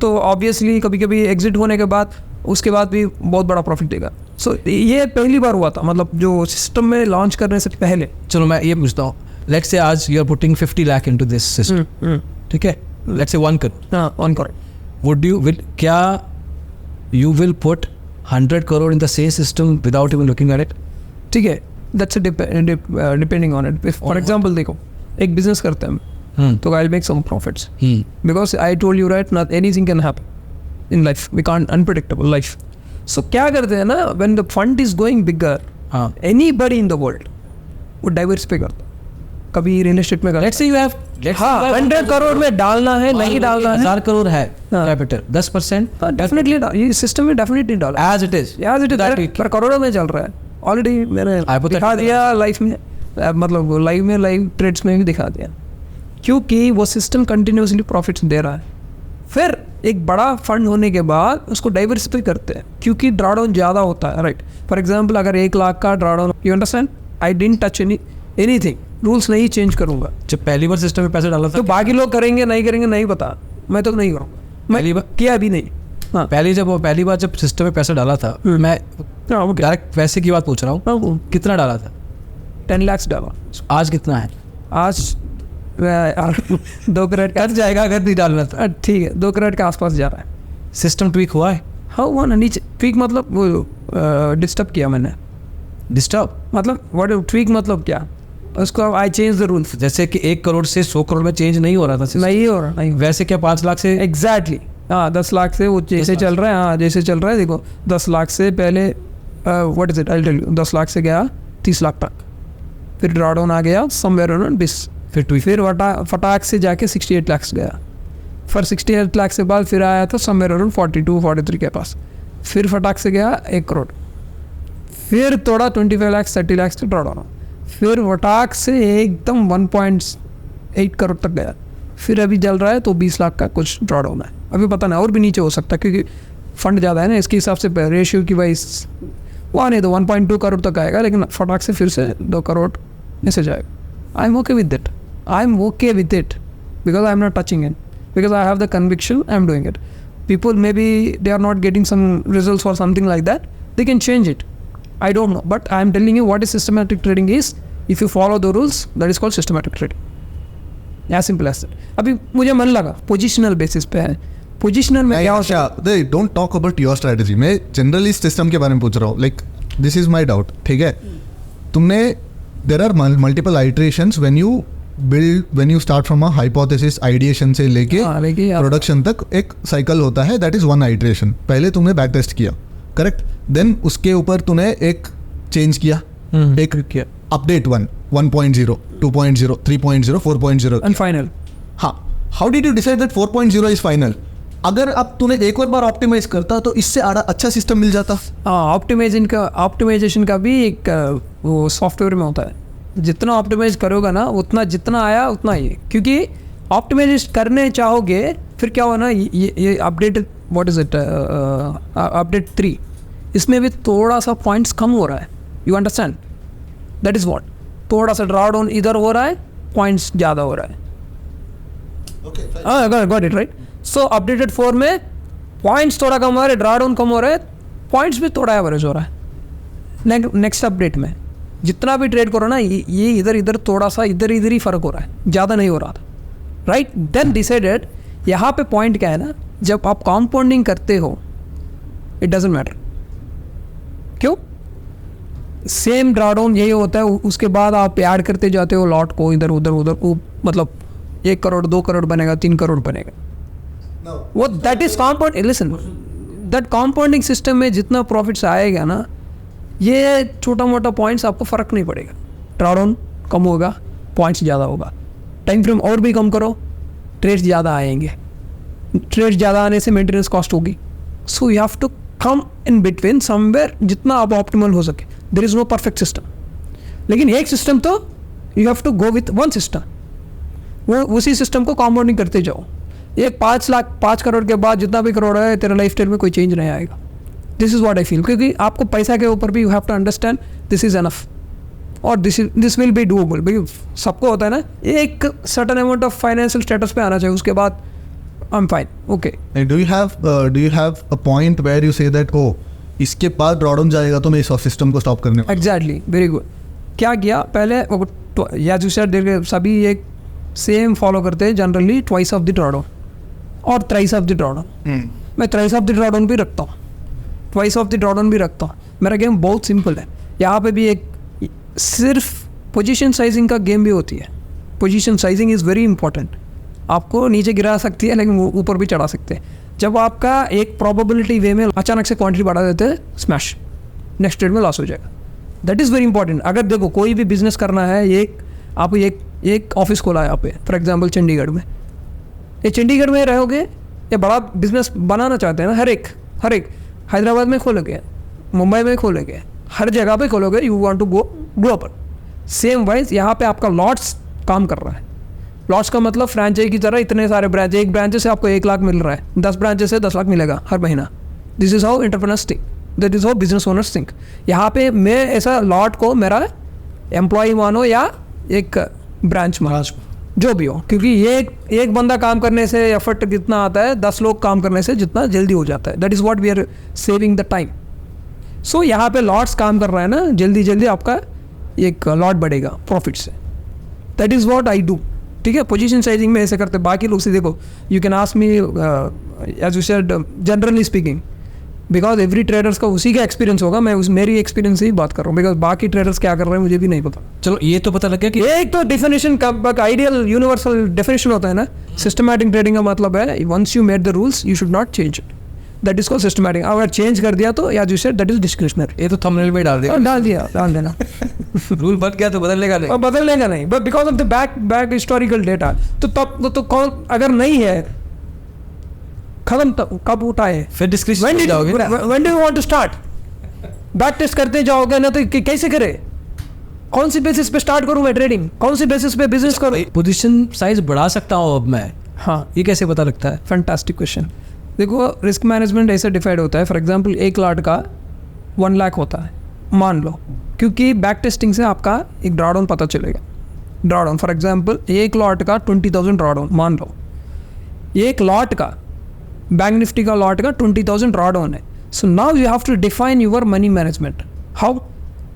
A: तो ऑब्वियसली कभी कभी एग्जिट होने के बाद उसके बाद भी बहुत बड़ा प्रॉफिट देगा। सो ये पहली बार हुआ था, मतलब जो सिस्टम में लॉन्च करने से पहले।
C: चलो मैं ये पूछता हूँ, लेट्स से आज you are putting 50 lakh into this system, ठीक है, लेट्स से 1 करोड़,
A: हाँ 1 करोड़,
C: would you will क्या you will put 100 crore in the same system without even looking at it?
A: ठीक है, that's depending on it. For example देखो, एक business करते हैं हम, तो I will make some profits because I told you right, not anything can happen in life, we can't, unpredictable life. So क्या करते हैं ना, when the fund is going bigger, anybody in the world वो diversify करता है। कभी real estate में
C: let's say you have
A: 100 crore में डालना है, नहीं डालना है,
C: 1000 करोड़ है कैपिटल, 10%
A: डेफिनेटली ये सिस्टम में डेफिनेटली डाला
C: as it is
A: पर करोड़ों में चल रहा है ऑलरेडी। मैंने दिखा दिया लाइफ में, मतलब लाइव ट्रेड्स में भी दिखा दिया, क्योंकि वो सिस्टम कंटिन्यूसली प्रॉफिट्स दे रहा है। फिर एक बड़ा फंड होने के बाद उसको डाइवर्सिफाई करते हैं, क्योंकि ड्रॉडाउन ज़्यादा होता है राइट। फॉर एग्जाम्पल अगर 1 लाख का drawdown, you understand, I didn't touch anything, rules नहीं चेंज करूंगा।
C: जब पहली बार सिस्टम में पैसे डाला था
A: तो बाकी लोग करेंगे नहीं करेंगे नहीं पता, मैं तो नहीं करूँगा,
C: पहली बार
A: किया भी नहीं। हाँ
C: पहली बार जब सिस्टम में पैसा डाला था, मैं डायरेक्ट पैसे की बात पूछ रहा हूँ, कितना डाला था?
A: 10 लाख डाला।
C: आज कितना है?
A: आज 2 करोड़
C: कट जाएगा अगर नहीं डालना था।
A: ठीक है, 2 करोड़ के आसपास जा रहा है।
C: सिस्टम ट्वीक हुआ है?
A: हाँ हुआ ना, नीचे ट्वीक मतलब वो डिस्टर्ब किया मैंने।
C: डिस्टर्ब
A: मतलब व्हाट ट्वीक मतलब क्या, उसको आई चेंज द रूल्स।
C: जैसे कि 1 करोड़ से 100 करोड़ में चेंज नहीं हो रहा था,
A: नहीं हो रहा, नहीं
C: वैसे क्या 5 लाख से?
A: एग्जैक्टली हाँ 10 लाख से वो जैसे चल रहा है, हाँ जैसे चल रहा है। देखो 10 लाख से पहले what is it, I tell you, 10 lakh से गया 30 लाख तक, फिर ड्रॉडाउन आ गया समवेयर अराउंड 20, फिर फटाक से जाके 68 लाख गया, फिर 68 लाख से बाद फिर आया था समवेयर अराउंड 42-43 के पास, फिर फटाक से गया 1 करोड़, फिर थोड़ा 25 लाख 30 लाख से ड्रॉडाउन, फिर फटाक से एकदम 1.8 करोड़ तक गया, फिर अभी चल रहा है तो 20 लाख का कुछ ड्रॉडाउन है। अभी पता नहीं और भी नीचे हो सकता है, क्योंकि फंड ज़्यादा है ना, इसके हिसाब से रेशियो की वाइज वहाँ नहीं तो 1.2 करोड़ तक आएगा, लेकिन फटाक से फिर से 2 करोड़ ऐसे जाएगा। I am okay with it, I am okay with it because I am not touching it, because I have the conviction I am doing it. People may be they are not getting some results और something like that, they can change it, I don't know, but I am telling you what is systematic trading is. If you follow the rules, that is called systematic trading. As simple as that. अभी मुझे मन लगा positional basis पे है, positional में क्या होता है?
B: They don't talk about your strategy. मैं जनरली सिस्टम के बारे में पूछ रहा हूँ. Like this is my doubt. ठीक है? तुमने there are multiple iterations when you start from a hypothesis ideation से लेके प्रोडक्शन तक एक साइकिल होता है. That is one iteration. पहले तुमने बैक टेस्ट किया, करेक्ट, देन उसके ऊपर तूने एक चेंज किया, एक किया अपडेट 1.0, 2.0, 3.0, 4.0
A: एंड फाइनल.
B: हाँ, how did you decide that 4.0 is final? अगर अब तूने एक और बार ऑप्टिमाइज करता तो इससे अच्छा सिस्टम मिल जाता.
A: हाँ, ऑप्टिमाइजेशन का भी एक वो सॉफ्टवेयर में होता है. जितना ऑप्टिमाइज करोगे ना उतना जितना आया उतना ही, क्योंकि ऑप्टिमाइज करने चाहोगे फिर क्या हुआ ना, ये update what is it update 3, इसमें भी थोड़ा सा पॉइंट्स कम हो रहा है. You understand, that is what, थोड़ा सा ड्रॉ डाउन इधर हो रहा है, पॉइंट्स ज़्यादा हो रहा है. Got it right. So updated 4 में पॉइंट्स थोड़ा कम हो रहा है, ड्रॉ डाउन कम हो रहा है, पॉइंट्स भी थोड़ा एवरेज हो रहा है. नेक्स्ट अपडेट में जितना भी ट्रेड करो ना, ये इधर थोड़ा सा इधर ही फ़र्क हो रहा है, ज़्यादा नहीं हो रहा था. Right, then decided. यहाँ पे पॉइंट क्या है ना, जब आप कॉम्पाउंडिंग करते हो इट डजेंट मैटर. क्यों? सेम ड्रॉडाउन यही होता है, उसके बाद आप ऐड करते जाते हो लॉट को, इधर उधर मतलब 1 करोड़ 2 करोड़ बनेगा, 3 करोड़ बनेगा. वो that is compound. Listen, that compounding system में जितना प्रॉफिट्स आएगा ना, ये छोटा मोटा पॉइंट्स आपको फ़र्क नहीं पड़ेगा. ड्रॉडाउन कम होगा, पॉइंट्स ज़्यादा होगा, टाइम फ्रेम और भी कम करो, ट्रेड्स ज़्यादा आएंगे, ट्रेड्स ज़्यादा आने से मेंटेनेंस कॉस्ट होगी. So you have to come in between somewhere जितना आप ऑप्टिमल हो सके. There is no perfect system. लेकिन एक सिस्टम तो you have to go with one system. वो उसी सिस्टम को कॉम्पाउंडिंग करते जाओ. एक 5 करोड़ के बाद जितना भी करोड़ है तेरा लाइफ स्टाइल में कोई चेंज नहीं आएगा. This is what I feel. क्योंकि आपको पैसा के ऊपर भी you have to understand this is enough और दिस विल बी डूएबल. भाई सबको होता है ना, एक certain amount of financial status पे आना चाहिए, उसके बाद I am fine okay.
B: Do you have a point where you say that oh इसके बाद ड्रॉडाउन जाएगा तो मैं इस सिस्टम को स्टॉप करने वाला हूँ?
A: Exactly, very good. क्या किया पहले, या जो सर सभी एक सेम फॉलो करते हैं generally, twice of the drawdown और थ्राइस ऑफ द ड्रॉडाउन. मैं थ्राइस ऑफ द ड्रॉडाउन भी रखता हूँ, ट्वाइस ऑफ द ड्रॉडाउन भी रखता हूँ. मेरा गेम बहुत सिंपल है. यहाँ पे भी एक सिर्फ पोजीशन साइजिंग का गेम भी होती है. Position sizing is very important. आपको नीचे गिरा सकती है लेकिन वो ऊपर भी चढ़ा सकते हैं. जब आपका एक प्रोबेबिलिटी वे में अचानक से क्वांटिटी बढ़ा देते हैं, स्मैश, नेक्स्ट ट्रेड में लॉस हो जाएगा. That is very important. अगर देखो कोई भी बिजनेस करना है, आप एक ऑफिस खोला है यहाँ पे फॉर एग्जांपल चंडीगढ़ में. ये चंडीगढ़ में रहोगे, ये बड़ा बिजनेस बनाना चाहते हैं ना, हर एक हैदराबाद में खोलोगे, मुंबई में खोलोगे, हर जगह पे खोलोगे, you want to go global. Same wise यहाँ पे आपका लॉट्स काम कर रहा है. लॉट्स का मतलब फ्रेंचाइजी की तरह इतने सारे ब्रांच, एक ब्रांच से आपको 1 लाख मिल रहा है, 10 ब्रांच से 10 लाख मिलेगा हर महीना. This is how entrepreneurs think, that is how business owners think. यहाँ पे मैं ऐसा लॉट को मेरा एम्प्लॉय मानो या एक ब्रांच मानो, जो भी हो, क्योंकि ये एक बंदा काम करने से एफर्ट कितना आता है, 10 लोग काम करने से जितना जल्दी हो जाता है. That is what we are saving the time. So यहाँ पे लॉट्स काम कर रहा है ना, जल्दी आपका एक लॉट बढ़ेगा प्रॉफिट से. That is what I do. ठीक है, पोजीशन साइजिंग में ऐसे करते. बाकी लोग से देखो, you can ask me as you said generally speaking, because every traders का उसी का एक्सपीरियंस होगा. मैं मेरी एक्सपीरियंस से ही बात कर रहा हूँ, बिकॉज बाकी ट्रेडर्स क्या कर रहे हैं मुझे भी नहीं पता.
C: चलो ये तो पता लग गया कि
A: एक तो डेफिनेशन का आइडियल यूनिवर्सल डेफिनेशन होता है ना. सिस्टमैटिक ट्रेडिंग का मतलब है once you made the rules you should not change it. That is called systematic. अगर चेंज कर दिया तो या you said that is discretionary.
C: ये तो थंबनेल में डाल दिया,
A: डाल देना.
C: रूल बन गया तो बदलने का नहीं.
A: और बदलने का नहीं, but because of the back historical data. तो तब तो कौन अगर नहीं है खत्म, तब कब उठाए
C: फिर डिस्क्रिप्शन में जाओगे.
A: When do you want to start? Back test करते जाओगे ना तो कैसे करे? कौन सी बेसिस पे स्टार्ट करूं मैं ट्रेडिंग? कौन सी बेसिस पे बिजनेस करूं?
C: पोजीशन साइज बढ़ा सकता हूँ अब मैं.
A: हाँ,
C: ये कैसे पता लगता है?
A: Fantastic question. देखो रिस्क मैनेजमेंट ऐसे डिफाइड होता है. फॉर एग्जांपल 1 लाख का 1 लाख होता है मान लो, क्योंकि बैक टेस्टिंग से आपका एक ड्रॉडाउन पता चलेगा. ड्रॉडाउन फॉर एग्जांपल 1 लॉट का 20,000 ड्रॉडाउन मान लो. 1 लॉट का बैंक निफ्टी का लॉट का 20,000 ड्रॉडाउन है. So now you have to define your money management. How?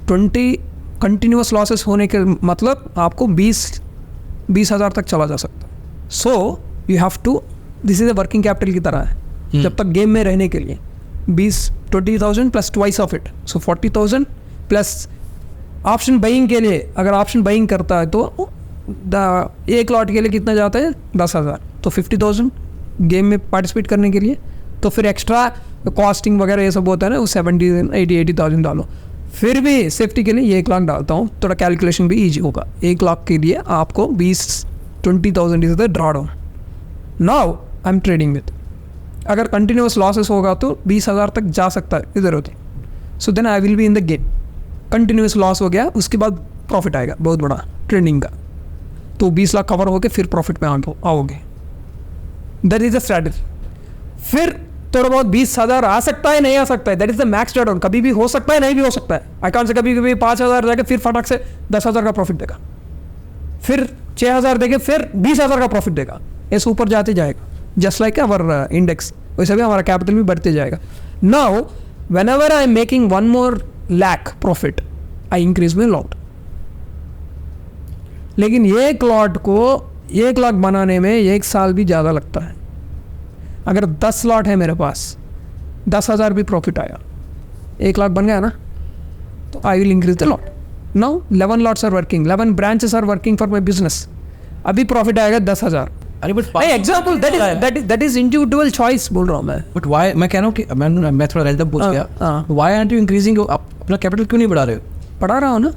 A: 20 continuous losses होने के मतलब आपको 20,000 तक चला जा सकता है. So you have to, this is a working capital की तरह है जब तक गेम में रहने के लिए. 20,000 plus twice of it, so 40,000 plus option buying के लिए. अगर ऑप्शन बाइंग करता है तो 1 लॉट के लिए कितना जाता है? 10,000. तो 50,000 गेम में पार्टिसिपेट करने के लिए. तो फिर एक्स्ट्रा कॉस्टिंग वगैरह ये सब होता है ना, वो 80,000 डालो. फिर भी सेफ्टी के लिए ये 1 लाख डालता हूँ, थोड़ा कैलकुलेशन भी ईजी होगा. 1 लाख के लिए आपको 20,000 is the drawdown. Now I am trading with. अगर कंटिन्यूस लॉसेस होगा तो 20,000 तक जा सकता है इधर होते. So then I will be in the game. Continuous loss हो गया, उसके बाद प्रॉफिट आएगा बहुत बड़ा ट्रेडिंग का, तो 20 लाख कवर होकर फिर प्रॉफिट में आओगे. That is the strategy. फिर थोड़ा बहुत 20,000 आ सकता है, नहीं आ सकता है. That is the max drawdown. कभी भी हो सकता है, नहीं भी हो सकता है. अकाउंट से कभी 5,000 जाके फिर फटाक से 10,000 का प्रॉफिट देगा, फिर 6,000 देके फिर 20,000 का प्रॉफिट देगा. ऐसे ऊपर जाते जाएगा, जस्ट लाइक अवर इंडेक्स. वैसे भी हमारा कैपिटल भी बढ़ते जाएगा. Now when ever I am making 1 more lakh profit, I increase my lot. लेकिन 1 लॉट को 1 लाख बनाने में 1 साल भी ज़्यादा लगता है. अगर 10 लॉट है मेरे पास, 10,000 भी प्रॉफिट आया, 1 लाख बन गया ना, तो I will increase the lot. Now 11 lots are working, 11 branches are working for my business. अभी प्रॉफिट आएगा 10,000.
C: अरे but
A: example that is individual choice बोल रहा हूँ मैं.
C: बट वाई, मैं कह रहा हूँ कि मैं थोड़ा रैंडम पूछ गया, वाई आर यू इंक्रीजिंग? अपना कैपिटल क्यों नहीं बढ़ा रहे हो?
A: पढ़ा रहा हूँ ना.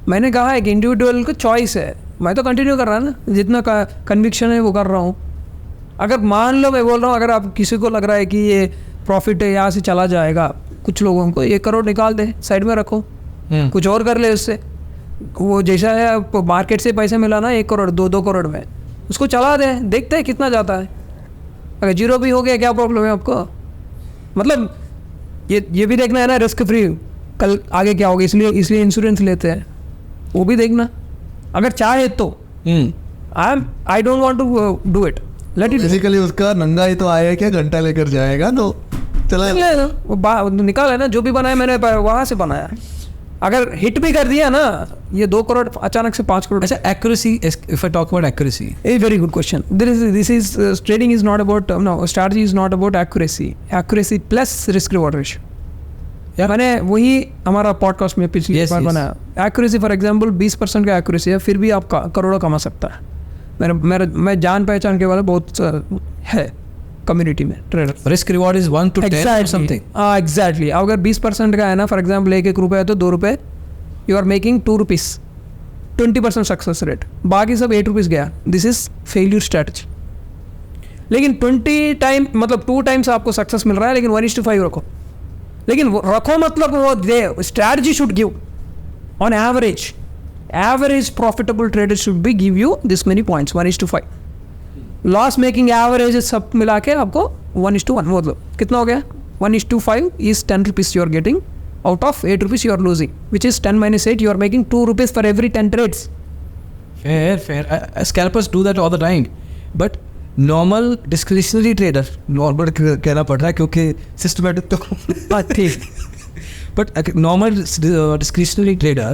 A: मैंने कहा है कि इंडिविजुअल को चॉइस है. मैं तो कंटिन्यू कर रहा है ना, जितना कन्विक्शन है वो कर रहा हूँ. अगर मान लो मैं बोल रहा हूँ, अगर आप किसी को लग रहा है कि ये प्रॉफिट है यहाँ से चला जाएगा, कुछ लोगों को 1 करोड़ निकाल दे, साइड में रखो, कुछ और कर ले उससे। वो जैसा है आपको मार्केट से पैसे मिला ना 1 करोड़ 2 करोड़ में, उसको चला दे, देखते हैं कितना जाता है। अगर जीरो भी हो गया क्या प्रॉब्लम है आपको? मतलब ये भी देखना है ना, रिस्क फ्री कल आगे क्या होगा, इसलिए इंश्योरेंस लेते हैं, वो भी देखना अगर चाहे तो। I don't want to do it, let it.
B: Basically उसका नंगा ही तो आया क्या, घंटा लेकर जाएगा तो चला
A: वो निकाला है ना, जो भी बनाया मैंने वहाँ से बनाया। अगर हिट भी कर दिया ना ये 2 करोड़ अचानक से 5 करोड़।
C: अच्छा, accuracy, if I talk about accuracy,
A: A very good question. This is trading is not about no, strategy is not about accuracy. Accuracy plus risk reward ratio. मैंने वही हमारा पॉडकास्ट में पिछली बार बनाया। एक्यूरेसी फॉर एग्जांपल 20% का accuracy है, फिर भी आप करोड़ों कमा सकता है। मैं जान पहचान के वाला बहुत है कम्युनिटी में trader.
C: Risk reward is 1 to 10 or something.
A: Exactly. अगर 20% का है ना, फॉर एग्जाम्पल 1 रुपये है तो 2 रुपये, you are making 2 rupees, 20% success rate, बाकी सब 8 रुपीज़ गया। This is failure strategy. लेकिन 20 टाइम मतलब 2 टाइम्स आपको सक्सेस मिल रहा है, लेकिन 1:5 रखो। लेकिन रखो मतलब वो they strategy should give on average profitable trader should be give you this many points 1:5। Loss making average सब मिला के आपको 1:1, मतलब कितना हो गया? 1:5 is 10 rupees you are getting out of 8 rupees you are losing, which is 10 minus 8, you are making 2 rupees for every 10 trades.
C: Fair. Scalpers do that all the time, but normal discretionary trader, normal कहना पड़ रहा है क्योंकि systematic तो
A: ठीक।
C: but normal discretionary trader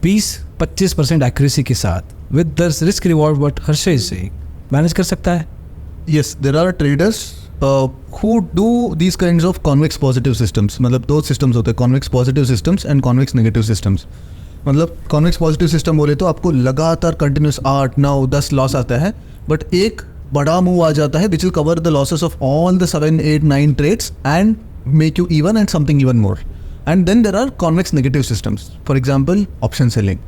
C: 20-25% accuracy के साथ with the risk reward what Harsha is saying manage कर सकता है।
B: Yes, there are traders who do these kinds of convex positive systems. मतलब 2 systems होते हैं, convex positive systems and convex negative systems. मतलब convex positive system बोले तो आपको लगातार continuous 8, 9, 10 लॉस आता है, बट एक बड़ा मूव आ जाता है which will cover the losses of all the 7, 8, 9 trades and make you even and something even more. And then there are convex negative systems. For example, option selling.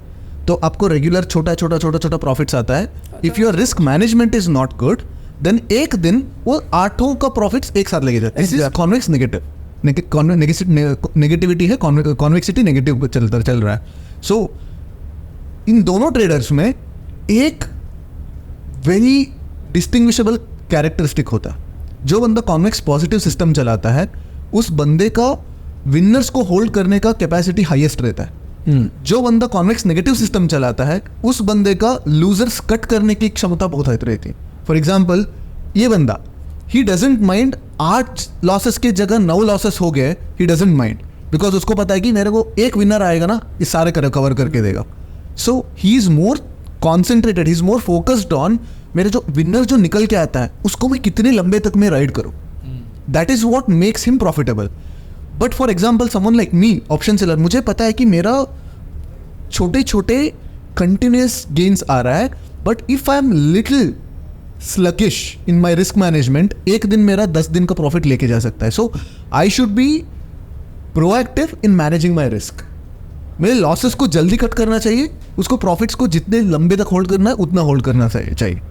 B: तो आपको regular छोटा profits आता है. If your risk management is not good, then एक दिन वो 8 का profits एक साथ लगे जाते हैं. कॉन्वेक्स नेगेटिव, नेगेटिविटी है, कॉन्वेक्सिटी नेगेटिव चल रहा है. सो इन दोनों ट्रेडर्स में एक वेरी डिस्टिंग्विशेबल कैरेक्टरिस्टिक होता है. जो बंदा कॉन्वेक्स पॉजिटिव सिस्टम चलाता है उस बंदे का विनर्स को होल्ड करने का कैपेसिटी हाईएस्ट रहता है. जो बंदा कॉन्वेक्स नेगेटिव सिस्टम चलाता है उस बंदे का लूजर्स कट करने की क्षमता बहुत हाई रहती है. फॉर एग्जाम्पल, ये बंदा ही डजेंट माइंड 8 लॉसेस के जगह 9 लॉसेस हो गए, ही डजेंट माइंड, बिकॉज उसको पता है कि मेरे को एक विनर आएगा ना, इस सारे कवर करके देगा. So he is more concentrated, he is more focused on मेरे जो विनर जो निकल के आता है उसको मैं कितने लंबे तक में राइड करूँ. That is what makes him profitable. But for example someone like me, option seller, मुझे पता है कि मेरा छोटे छोटे कंटिन्यूस गेन्स आ रहा है, but if I am little sluggish in my risk management, एक दिन मेरा 10 दिन का प्रॉफिट लेके जा सकता है. So I should be proactive in managing my risk. मेरे लॉसेस को जल्दी कट करना चाहिए, उसको प्रॉफिट्स को जितने लंबे तक होल्ड करना है उतना होल्ड करना चाहिए.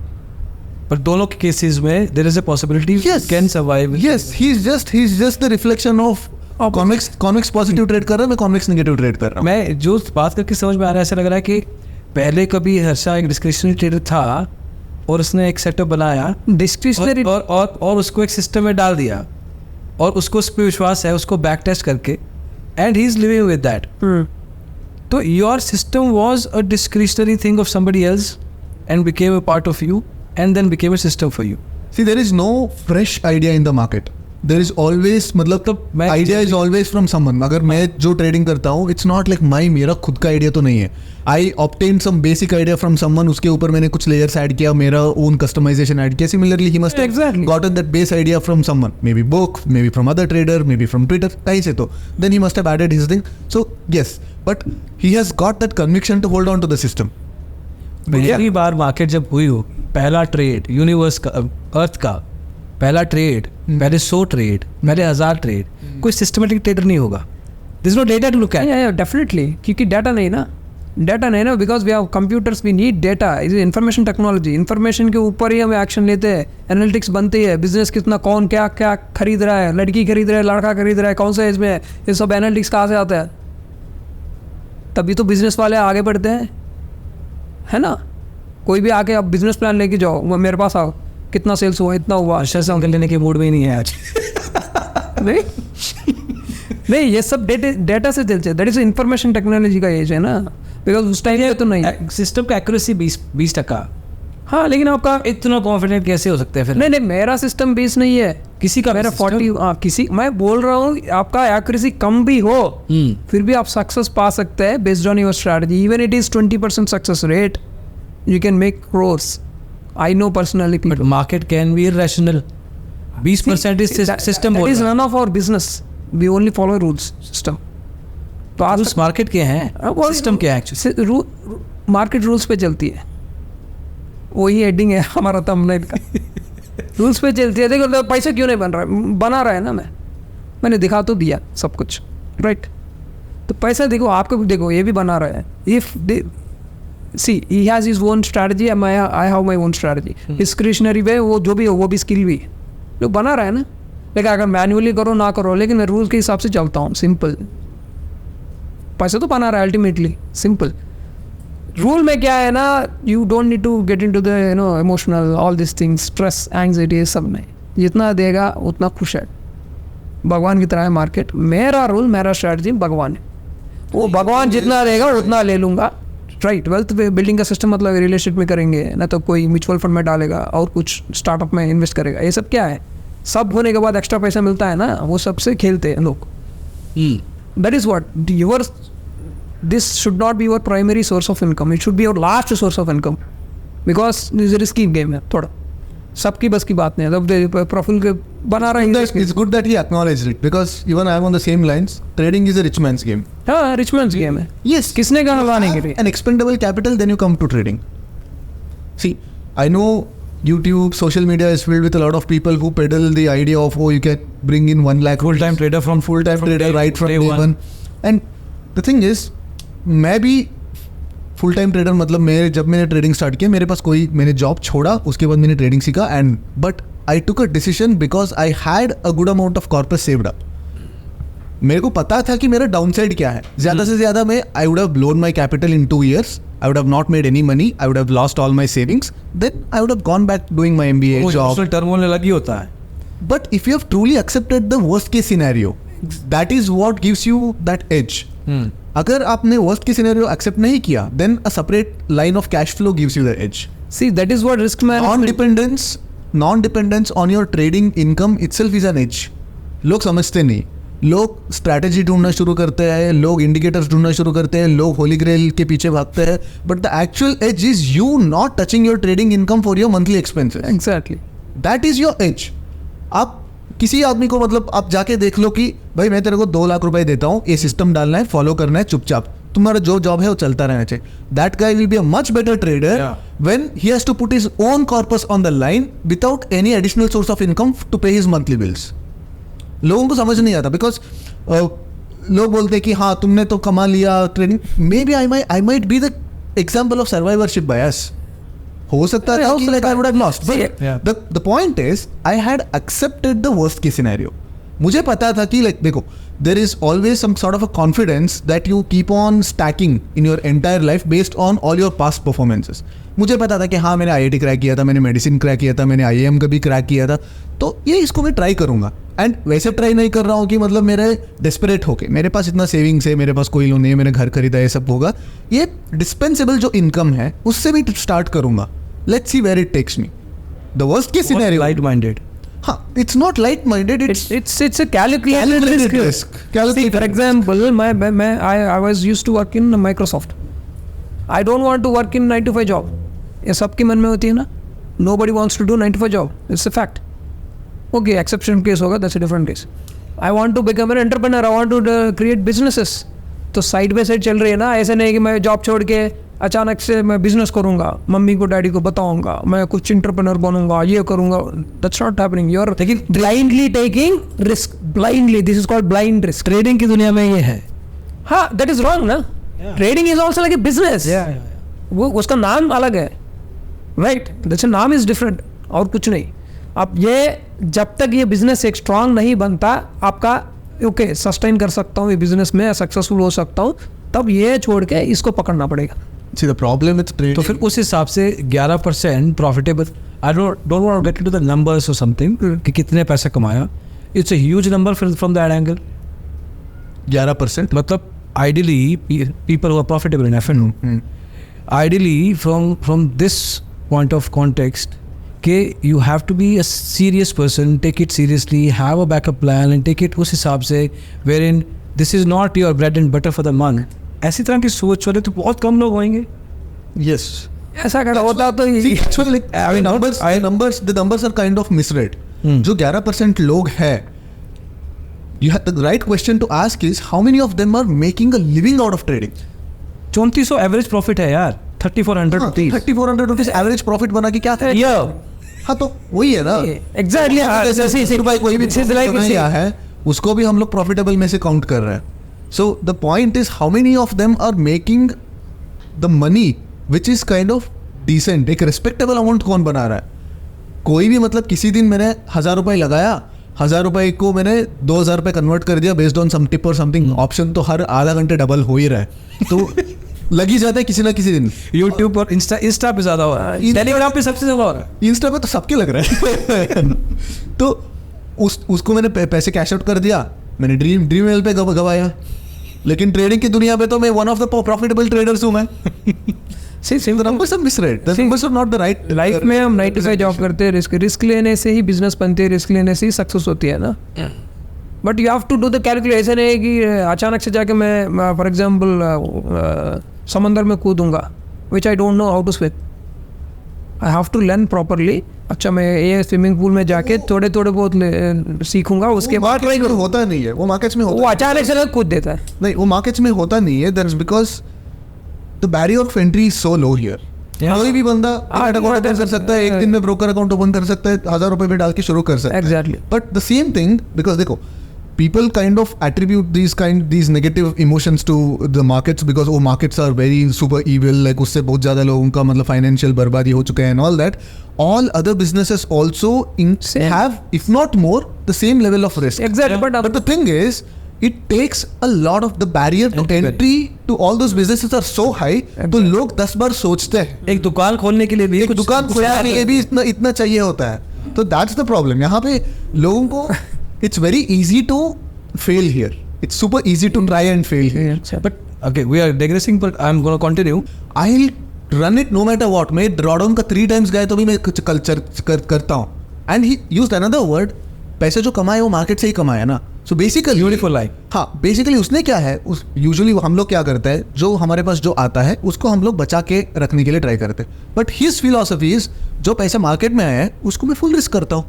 C: पर दोनों के केसेस में there is a possibility can survive.
B: Yes, he is just the reflection of convex positive trade कर रहा है, मैं कॉन्वेक्स नेगेटिव ट्रेड कर रहा हूँ.
C: मैं जो बात करके समझ में आ रहा है, ऐसा लग रहा है कि पहले कभी हर्षा एक डिस्क्रिप्शनरी ट्रेडर था और उसने एक सेटअप बनाया
A: डिस्क्रिप्शनरी
C: और उसको एक सिस्टम में डाल दिया और उसको उस पर विश्वास है, उसको बैक टेस्ट करके, and he is living with that. तो your system was a discretionary thing of somebody else and became a part of you and then became a system for you.
B: See, there is no fresh idea in the market. There is always, मतलब तो idea is always from someone. अगर मैं जो trading करता हूँ, it's not like मेरा खुद का आइडिया तो नहीं है. I obtained some basic idea from someone, उसके ऊपर मैंने कुछ layers ऐड किया, मेरा own customization ऐड किया. Similarly, he must have gotten that base idea from someone, maybe book, maybe from other trader, maybe from Twitter, कहीं से तो. Then he must have added his thing. So yes, but he has got that conviction to hold on to the system.
C: पहली बार market जब हुई हो, पहला trade universe का, अर्थ का पहला ट्रेड, पहले 100 ट्रेड, पहले 1000 ट्रेड, कोई सिस्टमेटिक ट्रेडर नहीं होगा. This no data to look at.
A: Definitely, क्योंकि डाटा नहीं ना. डाटा नहीं ना, because we have computers, we need data, is information technology, information के ऊपर ही हम एक्शन लेते हैं, एनालिटिक्स बनती है, बिजनेस कितना कौन क्या क्या खरीद रहा है, लड़की खरीद रहा है, लड़का खरीद रहा है, कौन सा एज में है, ये सब एनालिटिक्स कहाँ से आता है? तभी तो बिजनेस वाले आगे बढ़ते हैं, है ना? कोई भी आके अब बिजनेस प्लान लेके जाओ, मेरे पास आओ, कितना सेल्स हुआ, इतना हुआ,
C: अच्छा से अंकल लेने के मूड में ही नहीं है आज।
A: नहीं नहीं, ये सब डेटा से चलते हैं, दैट इज इंफॉर्मेशन टेक्नोलॉजी का एज है ना, बिकॉज उस टाइम पे तो नहीं।
C: सिस्टम का एक्यूरेसी 20%।
A: हाँ, लेकिन आपका
C: इतना कॉन्फिडेंट कैसे हो सकते हैं फिर?
A: नहीं, मेरा सिस्टम 20 नहीं है, किसी का मेरा 40, किसी, मैं बोल रहा हूँ आपका एक्यूरेसी कम भी हो फिर भी आप सक्सेस पा सकते हैं based on your strategy, even it is 20% success rate, you can make crores, I know personally
C: but
A: people.
C: Market can be irrational. 20% is system
A: That is none of our business. We only follow rules system. तो आज
C: rules market के हैं, system क्या है actually?
A: Market rules पे चलती है, वही हेडिंग है हमारा थंबनेल का। रूल्स पे चलती है। देखो पैसा क्यों नहीं बन रहा है, बना रहा है ना, मैंने दिखा तो दिया सब कुछ, राइट? तो पैसा देखो, आपको भी देखो, ये भी बना रहा है। If see he has his own strategy, I have my own strategy, discretionary way, वो जो भी हो वो भी स्किल भी है, लोग बना रहा है ना। लेकिन अगर मैन्युअली करो ना करो, लेकिन मैं रूल के हिसाब से चलता हूँ, सिंपल। पैसा तो बना रहा है अल्टीमेटली, सिंपल। रूल में क्या है ना, you don't need to get in to the emotional all this things, stress, anxiety, सब नहीं। जितना देगा उतना खुश है, भगवान की तरह है मार्केट। मेरा रूल, मेरा स्ट्रैटेजी भगवान है, वो भगवान जितना देगा उतना ले लूँगा, राइट? वेल्थ बिल्डिंग का सिस्टम मतलब रियल एस्टेट में करेंगे ना, तो कोई म्यूचुअल फंड में डालेगा और कुछ स्टार्टअप में इन्वेस्ट करेगा, ये सब क्या है? सब होने के बाद एक्स्ट्रा पैसा मिलता है ना, वो सबसे खेलते हैं लोग। That is what your, this should not be your primary source of income, it should be your last source of income, because this risky game है थोड़ा, सबकी बस की बात नहीं है। अब प्रॉफिट के बना रहा है,
B: It's good that he acknowledged it because even I'm on the same lines. Trading is a rich man's game.
A: हाँ, रिच मैन्स गेम है।
B: Yes.
A: किसने कहा लाने के लिए?
B: An expendable capital, then you come to trading. See, I know YouTube, social media is filled with a lot of people who peddle the idea of, oh, you can bring in 1 lakh.
C: Full-time trader from
B: full-time trader right from day one. And the thing is, मैं भी full time trader, मतलब जब मैंने trading start किया, मेरे पास मैंने job छोड़ा, उसके बाद मैंने ट्रेडिंग सीखा, and but I took a decision because I had a good amount of corpus saved up. मेरे को पता था कि मेरा डाउन साइड क्या है, ज़्यादा से ज़्यादा मैं I would have blown my capital in 2 years, I would have not made any money, I would have lost all my savings, then I would have gone back doing my MBA job.
C: Turmoil अलग ही होता है।
B: But if you have truly accepted the worst case scenario, that is what gives you that edge. अगर आपने worst case scenario accept नहीं किया, then a separate line of cash flow gives you the edge.
A: See, that is what risk management.
B: Non-dependence on your trading income itself is an edge. लोग समझते नहीं, लोग strategy ढूंढना शुरू करते हैं, लोग इंडिकेटर्स ढूंढना शुरू करते हैं, लोग होली ग्रेल के पीछे भागते हैं, but the actual as is you not touching your trading income for your monthly expenses.
A: Exactly.
B: That is your age. आप किसी आदमी को, मतलब आप जाके देख लो कि भाई मैं तेरे को 2 लाख रुपए देता हूँ, ये सिस्टम डालना है, फॉलो करना है, चुपचाप तुम्हारा जो जॉब है वो चलता रहना चाहिए. That guy will be a much better trader when he has to put his own corpus on the line without any additional source of income to pay his monthly bills. लोगों को समझ नहीं आता बिकॉज लोग बोलते हैं कि हाँ तुमने तो कमा लिया trading. Maybe I might be the example of survivorship bias. हो सकता है कि like I would have lost. But the point is, I had accepted the worst case scenario. मुझे पता था कि like देखो, there is always some sort of a confidence that you keep on stacking in your entire life based on all your past performances. मुझे पता था कि हाँ मैंने IIT क्रैक किया था, मैंने मेडिसिन क्रैक किया था, मैंने IIM का भी क्रैक किया था, तो ये इसको मैं ट्राई करूँगा. एंड वैसे ट्राई नहीं कर रहा हूँ कि मतलब मेरे डेस्परेट होके मेरे पास इतना सेविंग्स है, मेरे पास कोई लोन नहीं है, मैंने घर खरीदा, ये सब होगा. ये डिस्पेंसेबल जो इनकम है उससे भी स्टार्ट करूँगा. Let's see where it takes me. The worst case scenario.
C: Light-minded.
B: It's not light-minded.
A: It's a calculated risk. See, for example, I was used to work in Microsoft. I don't want to work in 9 to 5 job. ये सबके मन में होती है ना. Nobody wants to do 9 to 5 job. It's a fact. Okay, exception case होगा. That's a different case. I want to become an entrepreneur. I want to create businesses. तो side by side चल रही है ना. ऐसे नहीं कि मैं जॉब छोड़ के अचानक से मैं बिजनेस करूंगा, मम्मी को डैडी को बताऊंगा, मैं कुछ इंटरप्रेन्योर बनूंगा, ये करूंगा. That's not happening. You are blindly taking risk. Blindly, this is called blind risk.
C: Trading की दुनिया में ये है.
A: हाँ, दैट इज रॉन्ग ना. Trading is also like a business. वो उसका नाम अलग है, राइट? दैट्स नाम इज डिफरेंट और कुछ नहीं. अब ये जब तक ये बिजनेस एक स्ट्रांग नहीं बनता आपका, ओके सस्टेन कर सकता हूँ ये बिजनेस में, सक्सेसफुल हो सकता हूँ, तब ये छोड़ के इसको पकड़ना पड़ेगा.
B: See the problem with trading.
C: तो फिर उस हिसाब से 11% profitable. I don't want to get into the numbers और समथिंग कि कितने पैसे कमाया. It's a huge number from that angle.
B: 11%.
C: मतलब ideally people who are profitable in FNO. Ideally from this point of context कि you have to be a serious person, take it seriously, have a backup plan and take it उस हिसाब से where in this is not your bread and butter for the month. ऐसी तरह की सोच वाले तो बहुत कम लोग होंगे.
B: Yes.
A: ऐसा अगर होता तो
B: See, actually, like,
C: I mean,
B: the numbers are kind of misread. जो 11% लोग हैं, you have the right question to ask is how many of them are making a living out of trading?
C: 3400 average profit है यार. 3400 rupees.
B: 3400 rupees average profit बना के क्या था? हाँ तो वही है ना.
A: एग्जैक्टली.
B: कोई भी किया है उसको भी हम लोग प्रॉफिटेबल में से काउंट कर रहे हैं. So the point is how many of them are making the money which is kind of decent. एक respectable amount कौन बना रहा है? कोई भी मतलब किसी दिन मैंने 1000 रुपये लगाया, 1000 रुपये को मैंने 2000 रुपये कन्वर्ट कर दिया बेस्ड ऑन सम टिप और समथिंग. ऑप्शन तो हर आधा घंटे डबल हो ही रहा है, तो लग ही जाता है किसी ना किसी दिन.
C: यूट्यूब और इंस्टा पे ज़्यादा हो रहा है, टेलीग्राम पे सबसे ज़्यादा हो रहा है.
B: इंस्टा पे तो सबके लग रहा है. तो उसको मैंने पैसे कैश आउट कर दिया, मैंने ड्रीम वेल पे गवाया. लेकिन ट्रेडिंग की दुनिया में तो मैं one of the profitable traders हूँ मैं. The numbers are misread. The numbers are not the right.
A: Life में हम 9 to 5 जॉब करते हैं, रिस्क लेने से ही बिजनेस बनते हैं, रिस्क लेने से ही सक्सेस होती है ना. But you have to do the calculation. है कि अचानक से जाके मैं फॉर एग्जांपल समंदर में कूदूंगा, which I don't know how to swim. I have to learn properly. अच्छा मैं ये स्विमिंग पूल में जाके थोड़े बहुत सीखूंगा, उसके बाद
B: होता नहीं है वो मार्केट्स में.
A: वो अचानक से कूद देता है.
B: नहीं, वो मार्केट्स में होता नहीं है. That is because the barrier of entry is so low here. कोई भी बंदा कर सकता है, एक दिन में ब्रोकर अकाउंट ओपन कर सकता है, 1000 रुपये में डाल के शुरू कर सकता है.
A: Exactly.
B: But the same thing, because देखो people kind of attribute these negative emotions to the markets because वो markets are very super evil, like उससे बहुत ज़्यादा लोगों का मतलब financial बर्बादी हो चुका है and all that. All other businesses also have, if not more, the same level of risk.
A: Exactly.
B: But the thing is, it takes a lot of the barrier to entry to all those businesses are so high. तो लोग 10 बार सोचते हैं.
C: एक दुकान खोलने के लिए भी,
B: एक दुकान खोलने के लिए भी इतना चाहिए होता है. तो that's the problem. यहाँ पे लोगों को it's very easy to fail here. It's super easy to try and fail here.
C: But okay, we are digressing, but I'm going to continue.
B: I'll run it no matter what. मैं drawdown का 3 times गए तो भी मैं कुछ culture करता हूँ. And he used another word. पैसे जो कमाए वो मार्केट से ही कमाया ना. So basically
C: beautiful life.
B: हाँ, basically उसने क्या है, यूजुअली हम लोग क्या करते हैं, जो हमारे पास जो आता है उसको हम लोग बचा के रखने के लिए ट्राई करते हैं. बट हिज फिलॉसफी इज जो पैसा मार्केट में आया है उसको मैं फुल रिस्क करता हूँ.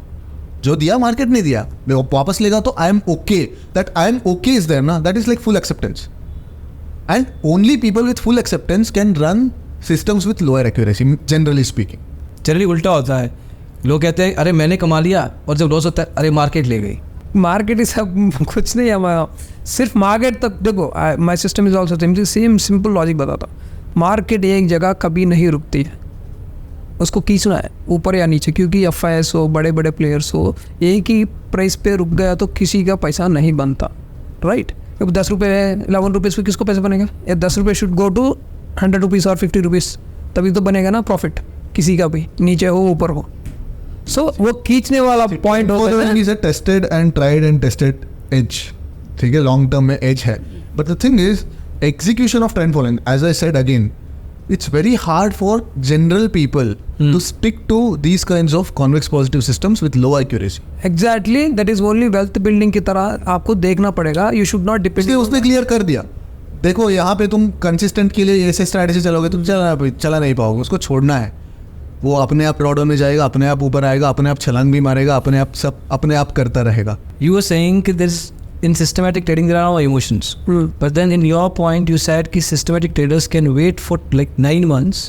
B: जो दिया मार्केट ने दिया, मैं वापस लेगा तो I am okay. That I am okay is there ना, that is like full acceptance. And only people with full acceptance can run systems with lower accuracy, generally speaking.
C: Generally उल्टा होता है. लोग कहते हैं अरे मैंने कमा लिया, और जब लॉस होता है अरे मार्केट ले गई.
A: मार्केट इज कुछ नहीं है, सिर्फ मार्केट तक. देखो my system is also same simple logic बताता हूँ. मार्केट एक जगह कभी नहीं रुकती है, उसको खींचना है ऊपर या नीचे, क्योंकि एफआईएस हो, बड़े बड़े प्लेयर्स हो, एक ही प्राइस पे रुक गया तो किसी का पैसा नहीं बनता. राइट. अब 10 रुपये है, 11 रुपीज़ पे किसको पैसा बनेगा? या 10 रुपये शुड गो टू 100 रुपीज़ और 50 रुपीज़, तभी तो बनेगा ना प्रॉफिट. किसी का भी नीचे हो ऊपर हो. सो वो खींचने वाला पॉइंट होता है.
B: Tested and tried and tested edge. ठीक है, लॉन्ग टर्म में एज है. But the thing is execution of trend following, as I said again, it's very hard for general people to stick to these kinds of convex positive systems with low accuracy.
A: Exactly, that is only wealth building की तरह आपको देखना पड़ेगा. You should not depend.
B: उसने clear कर दिया. देखो यहाँ पे तुम कंसिस्टेंट के लिए ऐसे स्ट्रैटेजी चलोगे तुम चला नहीं पाओगे. उसको छोड़ना है. वो अपने आप ड्रॉडाउन में जाएगा, अपने आप ऊपर आएगा, अपने आप छलांग भी मारेगा, अपने आप सब अपने आप करता रहेगा.
C: You were saying कि there's in systematic trading there are no emotions. But then in your point you said कि systematic traders can wait for like 9 months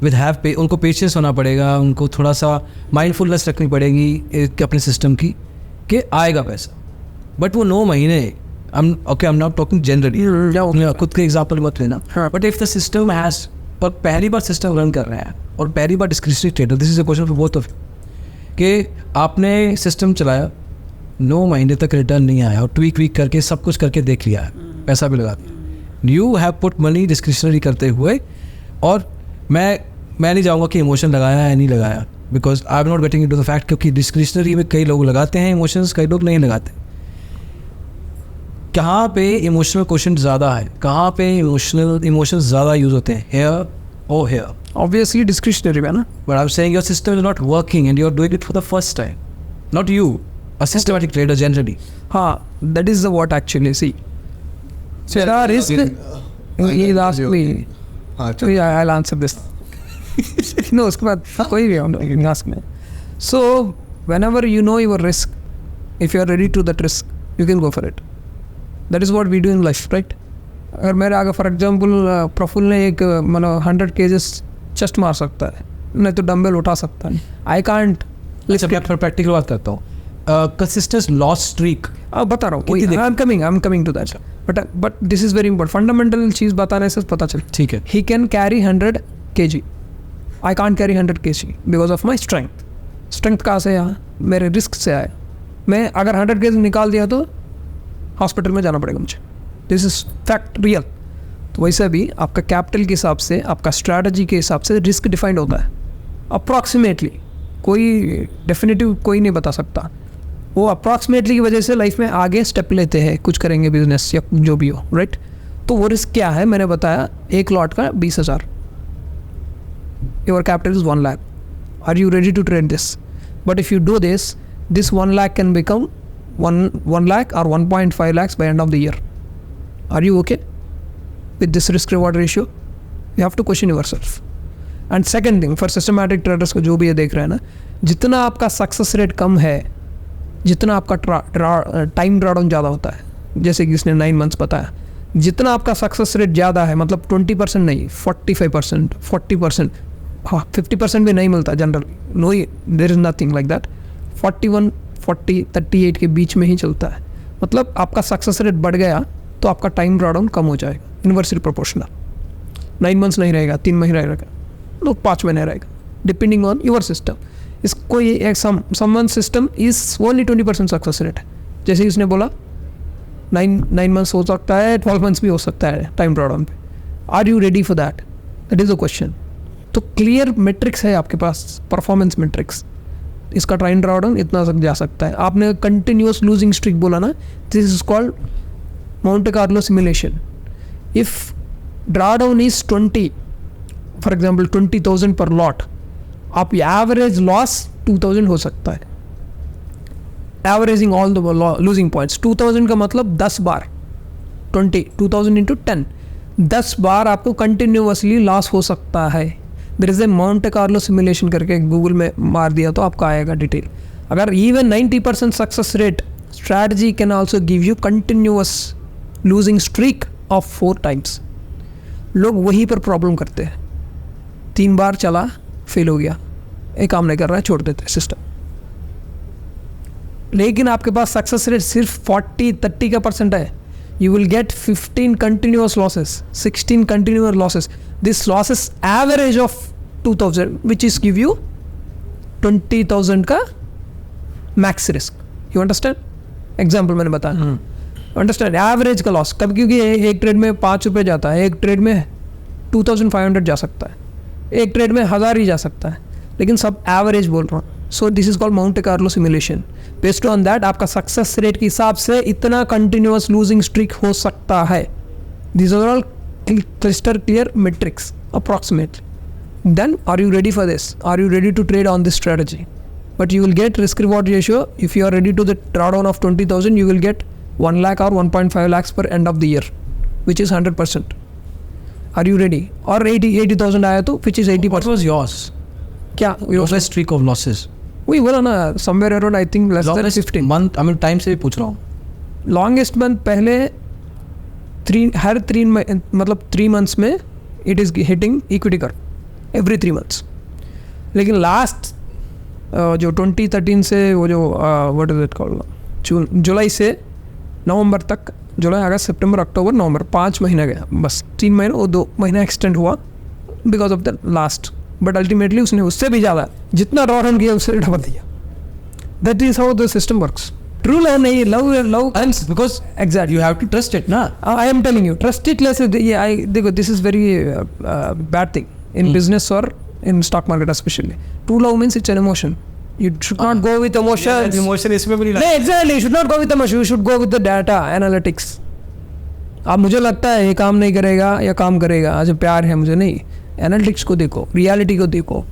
C: with उनको पेशेंस होना पड़ेगा, उनको थोड़ा सा माइंडफुलनेस रखनी पड़ेगी अपने सिस्टम की कि आएगा पैसा. बट वो 9 महीने I'm not talking generally.
A: Yeah,
C: खुद के एग्जाम्पल मत लेना.
A: हाँ.
C: But if the system has, और पहली बार सिस्टम रन कर रहे हैं और पहली बार discretionary trader, this is a question for both of कि आपने सिस्टम चलाया, 9 महीने तक रिटर्न नहीं आया और ट्वीक वीक करके सब कुछ करके देख लिया है, पैसा भी लगा दिया. You have put money discretionary करते हुए, और मैं नहीं जाऊँगा कि इमोशन लगाया है नहीं लगाया, because I am not getting into the fact, क्योंकि डिस्क्रिशनरी में कई लोग लगाते हैं इमोशंस, कई लोग नहीं लगाते. कहाँ पे इमोशनल क्वेश्चन ज़्यादा है, कहाँ पे इमोशंस ज़्यादा यूज होते हैं, हेयर और हेयर.
A: obviously discretionary है ना.
C: But I'm saying your system is not working and you're doing it for the first time. Not you, a systematic trader generally.
A: हाँ, that is the what actually. See, so there are risk. He asked me.
B: हाँ,
A: So yeah, I'll answer this. No, उसके बाद कोई भी you can ask me. So whenever you know your risk, if you are ready to that risk, you can go for it. That is what we do in life, right? अगर मेरे आगे for example Praful ने एक 100 kgs chest मार सकता है, नहीं तो डम्बल उठा सकता है. I can't.
C: अच्छा, मैं प्रैक्टिकल बात करता हूँ. कंसिस्टेंट लॉस स्ट्रीक
A: बता रहा हूँ. I am coming to that. But this is very important. Fundamental चीज़ बताने से पता चले.
C: ठीक है.
A: He can carry 100 kg. I can't carry 100 kg because of my strength. Strength कहाँ से आया? मेरे रिस्क से आया. मैं अगर 100 kg निकाल दिया तो हॉस्पिटल में जाना पड़ेगा मुझे. This is fact, real. तो वैसे भी आपका कैपिटल के हिसाब से, आपका स्ट्रैटेजी के हिसाब से रिस्क डिफाइंड होता है अप्रॉक्सीमेटली. कोई डेफिनेटिव कोई नहीं बता सकता. वो अप्रॉक्सीमेटली की वजह से लाइफ में आगे स्टेप लेते हैं, कुछ करेंगे बिजनेस या जो भी हो, राइट. तो वो रिस्क क्या है? मैंने बताया, एक लॉट का 20,000. Your capital is 1 lakh. Are you ready to trade this? But if you do this 1 lakh can become 1 lakh or 1.5 lakhs by end of the year. Are you okay with this risk reward ratio? You have to question yourself. And second thing, for systematic traders को जो भी ये देख रहे हैं ना, जितना आपका सक्सेस रेट कम है, जितना आपका टाइम ड्रॉडाउन ज़्यादा होता है, जैसे कि इसने 9 months बताया, जितना आपका सक्सेस रेट ज़्यादा है, मतलब 20% नहीं, 45%, 40%, हाँ 50% भी नहीं मिलता general. No, there is nothing like that. 41, 40, 38 के बीच में ही चलता है. मतलब आपका सक्सेस रेट बढ़ गया तो आपका टाइम ड्रॉडाउन कम हो जाएगा. Inversely proportional. 9 months नहीं रहेगा, 3 महीने रहेगा, तो 5 महीने रहेगा, डिपेंडिंग ऑन योर सिस्टम. इसको ये एक someone system is only 20% success rate है. जैसे इसने बोला 9 months हो सकता है, 12 months भी हो सकता है टाइम ड्रॉडाउन पे. Are you ready for that? That is a question. तो क्लियर मेट्रिक्स है आपके पास, परफॉर्मेंस मेट्रिक्स. इसका टाइम ड्रॉडाउन इतना तक जा सकता है. आपने कंटिन्यूस लूजिंग स्ट्रिक बोला ना, this is called Monte Carlo simulation. If drawdown is 20, for example 20,000 per lot, आप एवरेज लॉस 2,000 हो सकता है. Averaging all the losing points. 2,000 का मतलब 10 बार, 20,000 into 10, 10 बार आपको कंटिन्यूसली लॉस हो सकता है. There is a Monte Carlo simulation करके गूगल में मार दिया तो आपका आएगा डिटेल. अगर even 90% success rate strategy can also give you continuous losing streak of 4 times. लोग वहीं पर प्रॉब्लम करते हैं. 3 बार चला, फेल हो गया, एक काम नहीं कर रहा है, छोड़ देते हैं सिस्टम. लेकिन आपके पास सक्सेस रेट सिर्फ 40-30 का % है. You will get 15 continuous losses, 16 continuous losses. This losses average of 2,000 which is give you 20,000 का max risk. You understand? Example मैंने बताया. अंडरस्टैंड? एवरेज का लॉस कभी, क्योंकि एक ट्रेड में 5 रुपये जाता है, एक ट्रेड में 2,500 जा सकता है, एक ट्रेड में 1,000 ही जा सकता है, लेकिन सब एवरेज बोल रहा हूँ. So this is called Monte Carlo simulation. Based on that आपका सक्सेस रेट के हिसाब से इतना कंटिन्यूअस लूजिंग स्ट्रिक हो सकता है. This are all cluster clear metrics approximately. Then are you ready for this? Are you ready to trade on this strategy? But you will get risk reward ratio. If you are ready to the drawdown of 20,000, you will get 1 lakh or 1.5 lakhs per end of the year, which is 100%. Are you ready? Or 80,000 आया तो which is 80%.
C: What was yours?
A: क्या?
C: Longest streak of losses.
A: वही बोला ना, somewhere around I think less than
C: Longest
A: 15
C: month, I mean time से भी पूछ रहा हूँ.
A: Longest month पहले 3 months में it is hitting equity curve every 3 months. लेकिन लास्ट जो 2013 से वो जो व्हाट इज इट कॉल्ड, जुलाई से नवंबर तक जुलाई अगस्त सितंबर अक्टूबर नवंबर 5 महीना गया बस, 3 महीने और 2 महीना एक्सटेंड हुआ because of the last, but ultimately उसने उससे भी ज़्यादा जितना रॉ रन किया उससे डबल दिया. That is how the system works. True love नहीं, love
C: And because
A: exact.
C: you have to trust it, na?
A: I am telling you, trust it less. देखो, this is very bad thing in business or in stock market especially. True love means it's an emotion. You should not go with emotions.
C: Emotion इसमें भी नहीं
A: नहीं, exactly. You should not go with emotion. You should go with the data analytics. अब मुझे लगता है ये काम नहीं करेगा या काम करेगा, आज प्यार है मुझे, नहीं, एनालिटिक्स को देखो, रियलिटी को देखो,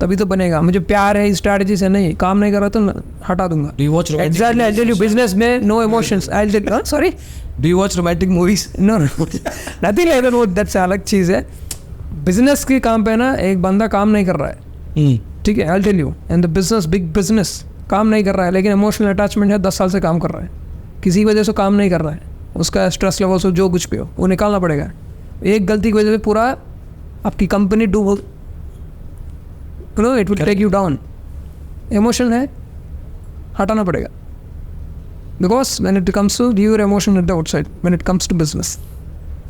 A: तभी तो बनेगा. मुझे प्यार है स्ट्रैटेजी से नहीं, काम नहीं कर रहा तो हटा दूंगा.
C: Do you watch romantic
A: Exactly, I'll tell you, business में no emotions. I'll tell you, sorry.
C: Do you watch romantic movies?
A: No, nothing like that. वो that's अलग चीज़ है. बिजनेस के काम पे ना एक बंदा काम नहीं कर रहा है, ठीक है, I'll tell you, and the business, big business काम नहीं कर रहा है, लेकिन इमोशनल अटैचमेंट है, 10 साल से काम कर रहा है, किसी वजह से काम नहीं कर रहा है, उसका स्ट्रेस लेवल से जो कुछ भी हो वो निकालना पड़ेगा. एक गलती की वजह से पूरा आपकी कंपनी डूब, it will take you down. Emotion है, हटाना पड़ेगा. Because when it comes to your emotion at the outside, when it comes to business,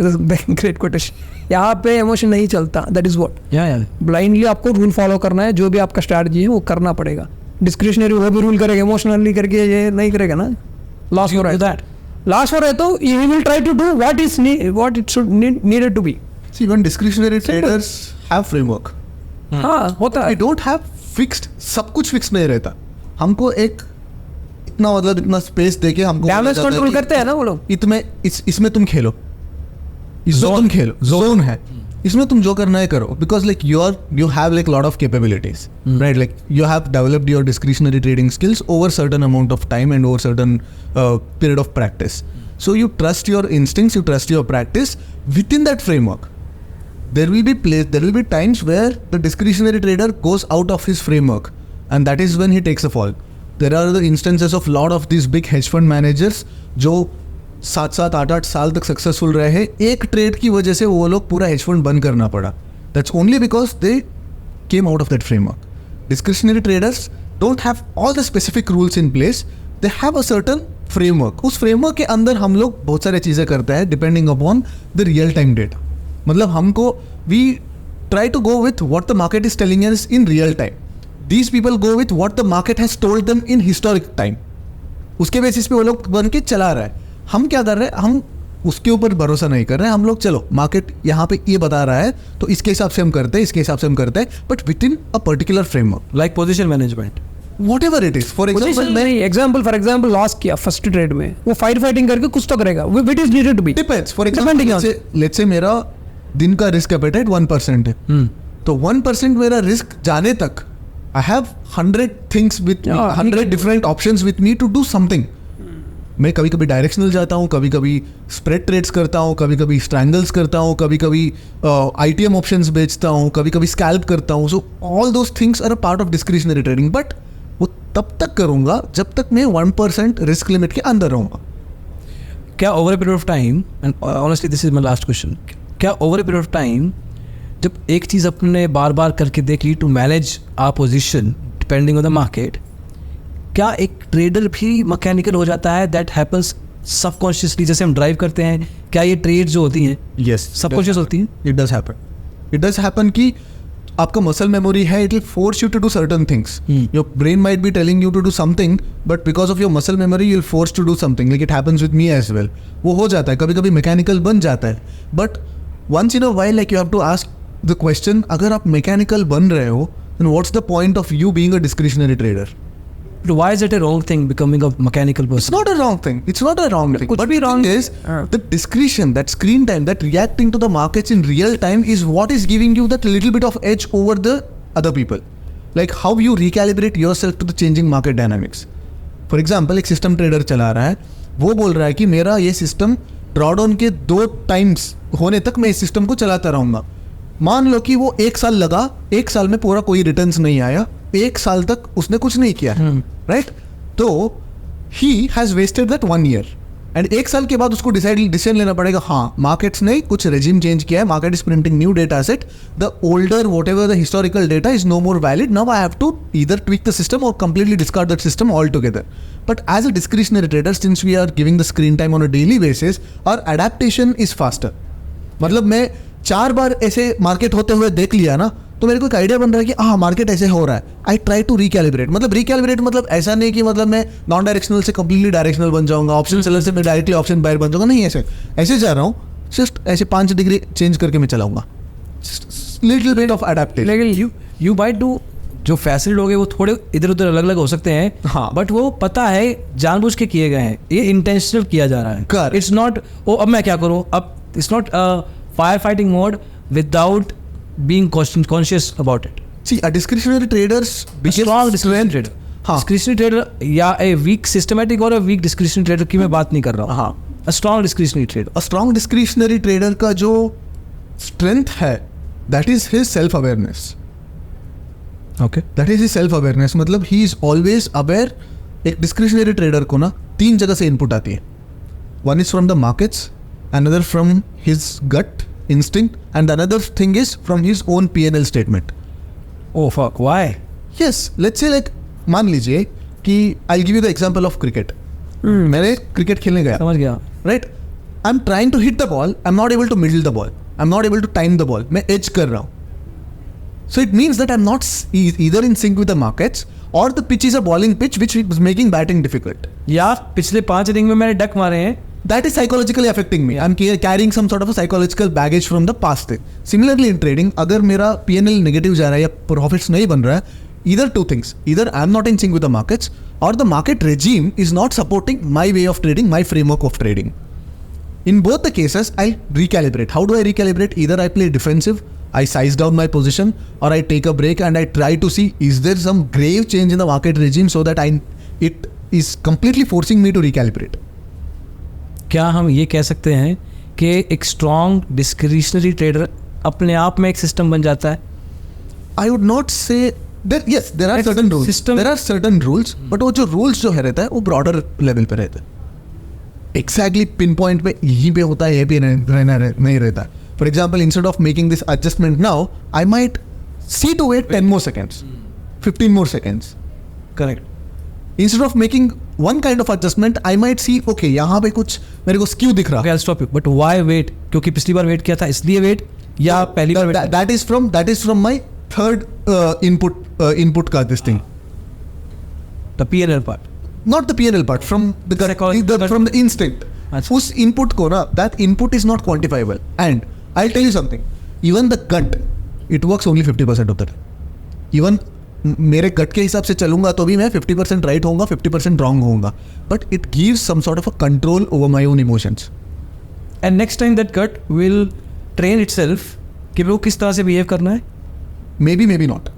A: great quotation. यहाँ पे इमोशन नहीं चलता. That is what.
C: Yeah.
A: Blindly आपको रूल फॉलो करना है, जो भी आपका स्ट्रैटेजी है वो करना पड़ेगा. डिस्क्रिशनरी वो भी रूल करेगा, इमोशनली करके ये नहीं करेगा ना, लॉस हो रहा है.
C: that.
A: लॉस हो रहा है तो he will try to do what it should needed to be.
B: See, when discretionary traders have framework,
A: हाँ, होता
B: I
A: है.
B: don't have fixed, सब कुछ फिक्स नहीं रहता. हमको एक इतना मतलब इतना स्पेस देके हमको
A: डैमेज कंट्रोल करते हैं ना वो लोग.
B: इसमें तुम खेलो, इसमें तुम खेलो, जोन है, इसमें तुम जो करना है करो. Because like you have like lot of capabilities, right? Like you have developed your discretionary trading skills over certain amount of time and over certain period of practice. So you trust your instincts, you trust your practice within that framework. There will be times where the discretionary trader goes out of his framework, and that is when he takes a fall. There are the instances of lot of these big hedge fund managers जो 7-7, 8-8 साल तक successful रहे हैं, एक trade की वजह से वो लोग पूरा हेज फंड बंद करना पड़ा. That's only because they came out of that framework. Discretionary traders don't have all the specific rules in place. They have a certain framework. उस framework के अंदर हम लोग बहुत सारी चीज़ें करते हैं depending upon the real time data. मतलब हमको we try to go with what the market is telling us in real time. These people go with what the market has told them in historic time. उसके basis पे वो लोग बन के चला रहा है. हम क्या कर रहे हैं, हम उसके ऊपर भरोसा नहीं कर रहे हैं. हम लोग चलो मार्केट यहाँ पे ये बता रहा है तो इसके हिसाब से हम करते हैं, इसके हिसाब से हम करते हैं, but within a particular framework.
C: Like position management.
B: Whatever it is. For example,
A: नहीं, फॉर एग्जाम्पल लॉस किया फर्स्ट ट्रेड में, वो फाइटिंग करके कुछ तो करेगा. Wit is needed to be.
B: depends. For example, let's say मेरा दिन का रिस्क एपेटाइट 1% है, तो 1% मेरा रिस्क जाने तक I have 100 things with me, 100 different options with me to do something. मैं कभी कभी डायरेक्शनल जाता हूँ, कभी कभी स्प्रेड ट्रेड्स करता हूँ, कभी कभी स्ट्रैंगल्स करता हूँ, कभी कभी ITM ऑप्शंस बेचता हूँ, कभी कभी स्कैल्प करता हूँ. So all those things are a part of discretionary trading. But वो तब तक करूँगा जब तक मैं 1% रिस्क लिमिट के अंदर रहूँगा.
C: क्या over a period of time, and honestly this is my last question, क्या over a period of time जब एक चीज़ अपने बार बार करके देख ली to manage our position depending on the market, क्या एक ट्रेडर भी मैकेनिकल हो जाता है? दैट हैपन्स सबकॉन्शियसली, जैसे हम ड्राइव करते हैं, क्या ये ट्रेड जो होती हैं
B: यस
C: सबकॉन्शियस होती हैं?
B: इट डज हैपन कि आपका मसल मेमोरी है, it will force you to do certain things. Your brain might be telling you to do something, but because of your muscle memory you will force to do something. Like it happens with me as well. वो हो जाता है, कभी कभी mechanical बन जाता है. But once in a while like you have to ask the question, अगर आप मैकेनिकल बन रहे हो then what's the point of you being a discretionary trader?
C: But why is it a wrong thing becoming a mechanical person?
B: It's not a wrong thing. It's not a wrong thing.
A: Could
B: But
A: be
B: the
A: wrong.
B: thing is, the discretion, that screen time, that reacting to the markets in real time is what is giving you that little bit of edge over the other people. Like how you recalibrate yourself to the changing market dynamics. For example, एक system trader चला रहा है, वो बोल रहा है कि मेरा ये system drawdown के 2 times होने तक मैं इस system को चलाता रहूँगा. मान लो कि वो 1 साल लगा, 1 साल में पूरा कोई रिटर्न्स नहीं आया, 1 साल तक उसने कुछ नहीं किया, राइट? तो he has wasted that 1 year and एक साल के बाद उसको डिसीजन लेना पड़ेगा, हाँ मार्केट्स ने कुछ रेजिम चेंज किया है, market is printing new data set, the older what ever the historical data is no more valid, now I have to either tweak the system और completely discard that system all together. But as a discretionary trader, since we are giving the screen time on a daily basis, our adaptation is faster. मतलब मैं 4 बार ऐसे market होते हुए देख लिया ना, तो मेरे को एक आइडिया बन रहा है कि हाँ मार्केट ऐसे हो रहा है. I try to recalibrate. मतलब रिकैलिब्रेट मतलब ऐसा नहीं कि मतलब मैं नॉन डायरेक्शनल से कंप्लीटली डायरेक्शनल बन जाऊंगा, ऑप्शन सेलर से मैं डायरेक्टली ऑप्शन बायर बन जाऊंगा, नहीं ऐसे जा रहा हूँ, जस्ट ऐसे 5 डिग्री चेंज करके मैं चलाऊंगा. Little bit of adaptation.
C: लेकिन यू माइट डू, जो फैसिलिटी लोग हैं वो थोड़े इधर उधर अलग अलग हो सकते हैं,
B: हाँ.
C: बट वो पता है जानबूझ के किए गए हैं, ये इंटेंशनल किया जा रहा है.
B: Correct.
C: इट्स नॉट ओ अब मैं क्या करूँ, अब it's not fire fighting mode without being conscious about it.
B: See, a discretionary traders
C: strong discretionary trader,
B: हाँ.
C: डिस्क्रिशनरी ट्रेडर या ए वीक सिस्टमैटिक और ए वीक डिस्क्रिशनरी ट्रेडर की मैं बात नहीं कर रहा हूँ.
B: हाँ.
C: A strong discretionary trader.
B: A strong discretionary trader का जो strength है, that is his self awareness.
C: Okay.
B: That is his self awareness. मतलब ही इज ऑलवेज अवेयर. एक डिस्क्रिशनरी ट्रेडर को ना 3 जगह से इनपुट आती है. One is from the markets, another from his gut instinct, and another thing is from his own P&L statement.
C: Oh fuck, why?
B: Yes, let's say like मान लीजिए कि I give you the example of cricket. मैंने cricket खेलने गया,
C: समझ गया.
B: Right. I am trying to hit the ball, I am not able to middle the ball, I am not able to time the ball, मैं edge कर रहा हूँ. So it means that I'm not either in sync with the markets, or the pitch is a bowling pitch which is making batting difficult.
C: यार पिछले 5 inning में मैंने duck मारे हैं.
B: That is psychologically affecting me. I'm carrying some sort of a psychological baggage from the past thing. Similarly in trading, अगर मेरा P&L negative जा रहा है या profits नहीं बन रहा है, either 2 things. Either I'm not in sync with the markets, or the market regime is not supporting my way of trading, my framework of trading. In both the cases, I'll recalibrate. How do I recalibrate? Either I play defensive, I size down my position, or I take a break and I try to see is there some grave change in the market regime so that it is completely forcing me to recalibrate.
C: क्या हम ये कह सकते हैं कि एक strong discretionary trader अपने आप में एक सिस्टम बन जाता है?
B: I would not say that. Yes, there are certain rules.
C: System.
B: There are certain rules, but वो जो rules जो है रहता है वो broader level पे रहता है. Exactly pinpoint पे यहीं पे होता है, ये पे नहीं रहता. For example, instead of making this adjustment now, I might see to wait 10 more seconds, 15 more seconds.
C: Correct.
B: Instead of making one kind of adjustment, I might see, okay, यहाँ पे कुछ मेरे को skew दिख रहा.
C: Okay, I stop you. But why wait? क्योंकि पिछली बार wait किया था इसलिए वेट, या पहली बार wait?
B: That is from my third input का this thing.
C: The P&L part.
B: Not the P&L part, from the
C: Psychology.
B: from the instinct.
C: अच्छा.
B: उस input को ना, that input is not quantifiable. And I'll tell you something. Even the gut, it works only 50% of the time. Even मेरे gut के हिसाब से चलूंगा तो भी मैं 50% right होऊंगा, 50% wrong होऊंगा. But it gives some sort of a control over my own emotions.
C: And next time that gut will train itself कि वो किस तरह से बिहेव करना है.
B: Maybe not.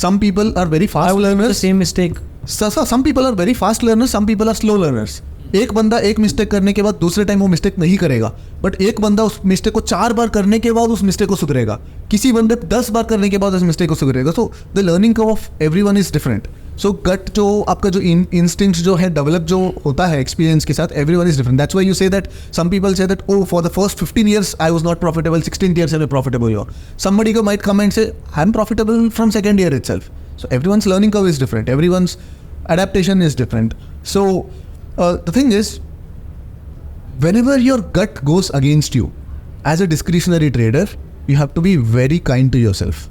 B: Some people are very fast learners.
C: Same mistake.
B: Some people are very fast learners, some people are slow learners. एक बंदा एक मिस्टेक करने के बाद दूसरे टाइम वो मिस्टेक नहीं करेगा, बट एक बंदा उस मिस्टेक को 4 बार करने के बाद उस मिस्टेक को सुधरेगा, किसी बंदे 10 बार करने के बाद उस मिस्टेक को सुधरेगा. So the learning curve of everyone is different. So gut जो आपका जो इंस्टिंक्ट जो है डेवलप जो होता है एक्सपीरियंस के साथ, everyone is different. That's why you say that some people say that oh for the first 15 years I was not profitable, 16th year से मैं प्रॉफिटेबल हुआ. समबडी को माइट कम एंड से I am profitable from second year itself. So everyone's learning curve is different, everyone's adaptation is different. So the thing is, whenever your gut goes against you as a discretionary trader, you have to be very kind to yourself.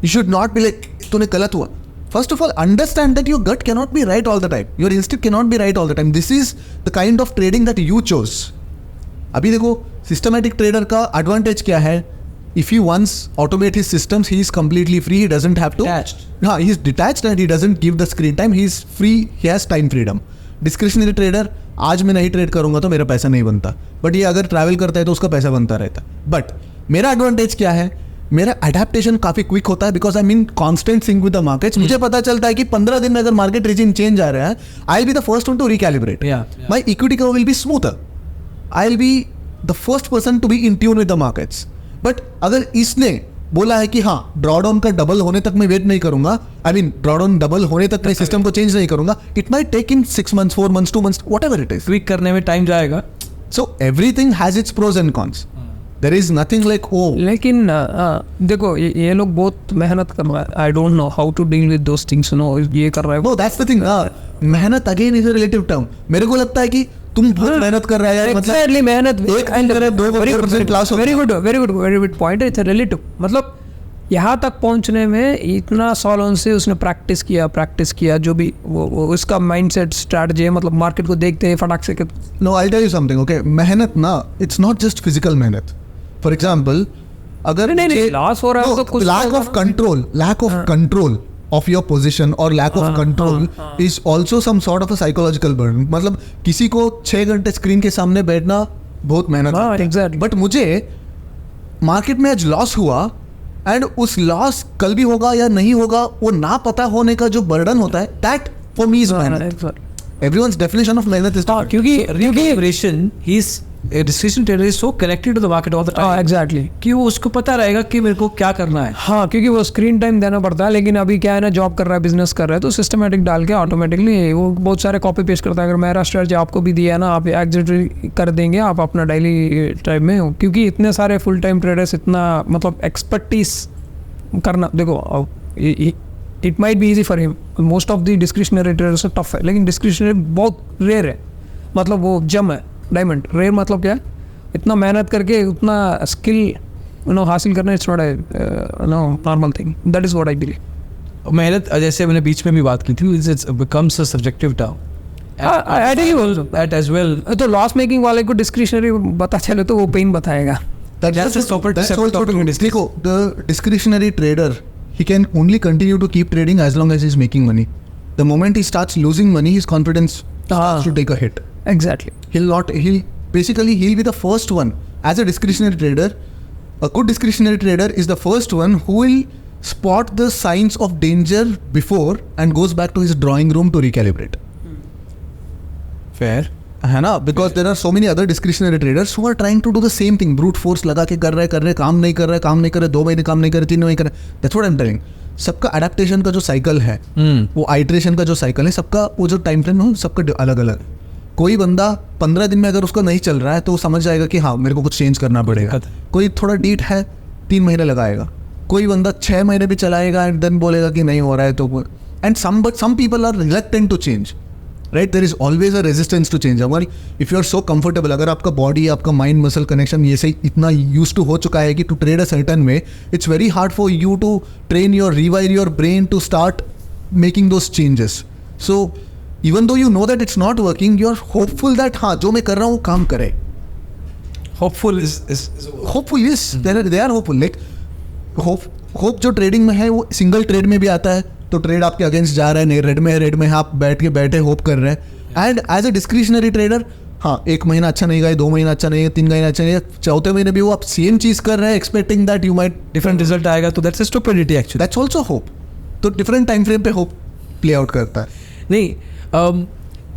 B: You should not be like तूने गलत हुआ. First of all, understand that your gut cannot be right all the time. Your instinct cannot be right all the time. This is the kind of trading that you chose. अभी देखो systematic trader का advantage क्या है? If he once automate his systems, he is completely free. He doesn't have to.
C: Detached.
B: हाँ, he is detached and he doesn't give the screen time. He is free. He has time freedom. Discretionary trader, आज मैं नहीं trade करूंगा तो मेरा पैसा नहीं बनता, बट ये अगर ट्रैवल करता है तो उसका पैसा बनता रहता. बट मेरा एडवांटेज क्या है? मेरा अडेप्टेशन काफी क्विक होता है because I mean constant sync with the markets. मुझे पता चलता है कि 15 दिन में अगर मार्केट रीजन चेंज आ रहा है, I will be the first one to recalibrate. My equity curve will be smoother. I will be the first person to be in tune with the markets. But अगर इसने बोला है कि हाँ drawdown का डबल होने तक मैं वेट नहीं करूंगा, आई मीन ड्रॉडाउन डबल होने तक मैं सिस्टम को चेंज नहीं करूंगा, it might take in 6 months 4 months 2 months whatever it is.
C: Tweak करने में टाइम जाएगा.
B: So everything has its pros and cons. There is nothing like oh.
A: लेकिन देखो ये लोग बहुत मेहनत कर रहा है. I don't know how to deal with those things. No ये कर रहा है
B: नो दैट्स द थिंग. मेहनत again is a relative term. मेरे को लगता है कि तुम बहुत मेहनत कर रहे हैं, मतलब
A: Exactly, मेहनत
B: एक दिन करे 2% class
A: very good point. It's relative. मतलब यहाँ तक पहुँचने में इतना सालों से उसने प्रैक्टिस किया जो भी वो उसका माइंडसेट स्ट्रैटेजी है. मतलब मार्केट को देखते हैं फटाक से.
B: No I tell you something. Okay, मेहनत ना, इट्स नॉट जस्ट फिजिकल मेहनत. फॉर एग्जाम्पल, अगर
A: नहीं लॉस हो रहा है तो कुछ
B: lack of control of your position or lack of control is also some sort of a psychological burden. मतलब किसी को 6 घंटे स्क्रीन के सामने बैठना बहुत मेहनत है.
A: exactly.
B: बट मुझे मार्केट में आज लॉस हुआ एंड उस लॉस कल भी होगा या नहीं होगा वो ना पता होने का जो बर्डन होता है, दैट फॉर मी इज मेहनत. Everyone's definition of मेहनत is different.
C: क्योंकि description trader is so connected to the market all the time.
A: Exactly.
C: कि वो उसको पता रहेगा कि मेरे को क्या करना है.
A: हाँ, क्योंकि वो स्क्रीन टाइम देना पड़ता है. लेकिन अभी क्या है ना, जॉब कर रहा है, बिजनेस कर रहा है, तो सिस्टमेटिक डाल के ऑटोमेटिकली वो बहुत सारे कॉपी पेस्ट करता है. अगर मेरा स्ट्रेटजी आपको भी दिया है ना, आप एग्जिट कर देंगे आप अपना डेली टाइम में. क्योंकि इतने सारे फुल टाइम ट्रेडर्स, इतना मतलब एक्सपर्टीज करना. देखो it might be easy for him. Most of the discretionary traders tough है, लेकिन डिस्क्रिशनरी बहुत रेयर है. मतलब वो जम है, डायमंड. रेयर मतलब क्या है, इतना मेहनत करके उतना स्किल हासिल करना, it's not normal thing. That is what I believe.
C: मेहनत, जैसे मैंने बीच में भी बात की थी, it's becomes a subjective term as well.
A: तो लॉस मेकिंग वाले को डिस्क्रिशनरी पता चले तो वो पेन बताएगा.
B: That's also true. देखो, the discretionary trader, he can only continue to keep trading as long as he's making money. The moment he starts losing money, his confidence starts to take a hit.
A: Exactly.
B: He'll be the first one. As a discretionary trader, a good discretionary trader is the first one who will spot the signs of danger before and goes back to his drawing room to recalibrate.
C: Fair.
B: है ना, because there are so many other discretionary traders who are trying to do the same thing. brute force लगा के कर रहे, काम नहीं कर रहे, 2 महीने काम नहीं कर रहे, 3 महीने कर रहे. That's what I'm telling. सबका अडेप्टेशन का जो साइकिल है, वो आइट्रेशन का जो साइकिल है, सबका वो जो टाइम फ्रेम है, सबका अलग अलग. कोई बंदा 15 दिन में अगर उसका नहीं चल रहा है तो वो समझ जाएगा कि हाँ मेरे को कुछ चेंज करना पड़ेगा. कोई थोड़ा डीट है 3 महीने लगाएगा. कोई बंदा 6 महीने भी चलाएगा एंड देन बोलेगा कि नहीं हो रहा है तो. And some people are reluctant to change. Right, there is always a resistance to change. हमारी if you are so comfortable, अगर आपका बॉडी, आपका माइंड मसल कनेक्शन ये से इतना यूज टू हो चुका है कि to trade a certain way, it's very hard for you to train your rewire your brain to start making those changes. So even though you know that it's not working, you are hopeful that हाँ जो मैं कर रहा हूँ काम करे.
C: Hopeful
B: yes, they are hopeful. Like hope जो trading में है वो सिंगल ट्रेड में भी आता है. तो ट्रेड आपके अगेंस्ट जा रहा है, नहीं रेड में है, आप बैठे होप कर रहे हैं. And as a discretionary trader, हाँ 1 महीना अच्छा नहीं गया, 2 महीना अच्छा नहीं है, 3 महीना अच्छा नहीं है, 4थे महीने भी वो आप सेम चीज़ कर रहे हैं expecting that you might
C: different result आएगा. तो that's stupidity actually.
B: That's also hope. तो डिफरेंट टाइम फ्रेम पे होप प्ले आउट करता है.
C: नहीं,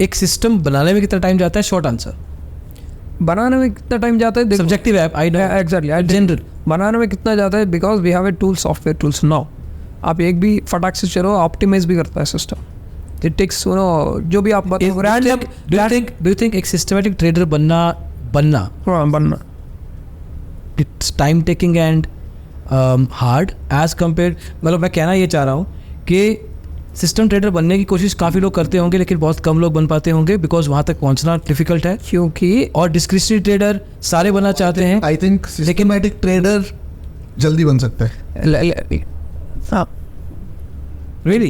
C: एक सिस्टम बनाने में कितना टाइम जाता है? शॉर्ट आंसर,
A: बनाने में कितना टाइम जाता है
C: सब्जेक्टिव है. I know
A: exactly. जनरल बनाने में कितना जाता है, because we have a tool, software tools. Now आप एक भी फटाक से चलो, ऑप्टिमाइज भी करता है सिस्टम. इट टेक्स जो भी आप
C: डू यू थिंक एक सिस्टमैटिक ट्रेडर बनना it's time taking and hard as compare? मतलब मैं कहना ये चाह रहा हूँ कि सिस्टम ट्रेडर बनने की कोशिश काफ़ी लोग करते होंगे, लेकिन बहुत कम लोग बन पाते होंगे बिकॉज वहाँ तक पहुँचना डिफिकल्ट है.
A: क्योंकि
C: और डिस्क्रिशनरी ट्रेडर सारे बनना चाहते हैं.
B: आई थिंक सिस्टमैटिक ट्रेडर जल्दी बन सकता है.
C: Really?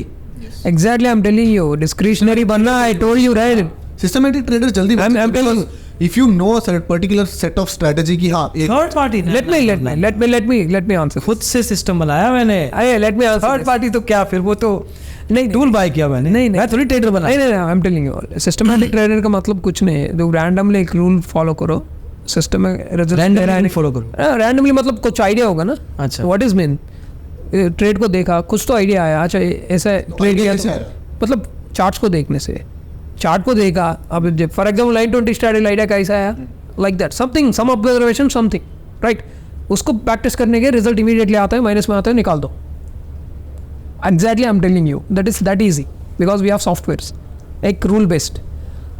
A: Exactly, I'm telling you, discretionary बनना, I told you right.
B: Systematic trader जल्दी बन सकता है. If you know a particular set of strategy कि हाँ एक
C: third party.
A: let me answer.
C: खुद से सिस्टम बनाया मैंने.
A: let me answer.
C: Third party तो क्या, फिर वो तो नहीं टूल बाय किया मैंने. नहीं मैं थोड़ी ट्रेडर बना.
A: नहीं I'm telling you, systematic trader का मतलब कुछ नहीं है. तो रैंडमली एक रूल फॉलो करो, सिस्टम में
C: रैंडमली फॉलो करो.
A: रैंडमली मतलब कुछ आइडिया होगा ना.
C: अच्छा,
A: व्हाट इज मीन, ट्रेड को देखा, कुछ तो आइडिया आया, अच्छा ऐसा ट्रेड किया, मतलब चार्ट्स को देखने से, चार्ट को देखा. अब फॉर एग्जाम्पल 920 स्ट्रैटेजी आइडिया कैसा आया, like that, something, some observation, something, right. उसको प्रैक्टिस करने के रिजल्ट इमीडिएटली आता है, माइनस में आता है, निकाल दो. Exactly I am telling you that is that easy because we have softwares. एक रूल बेस्ड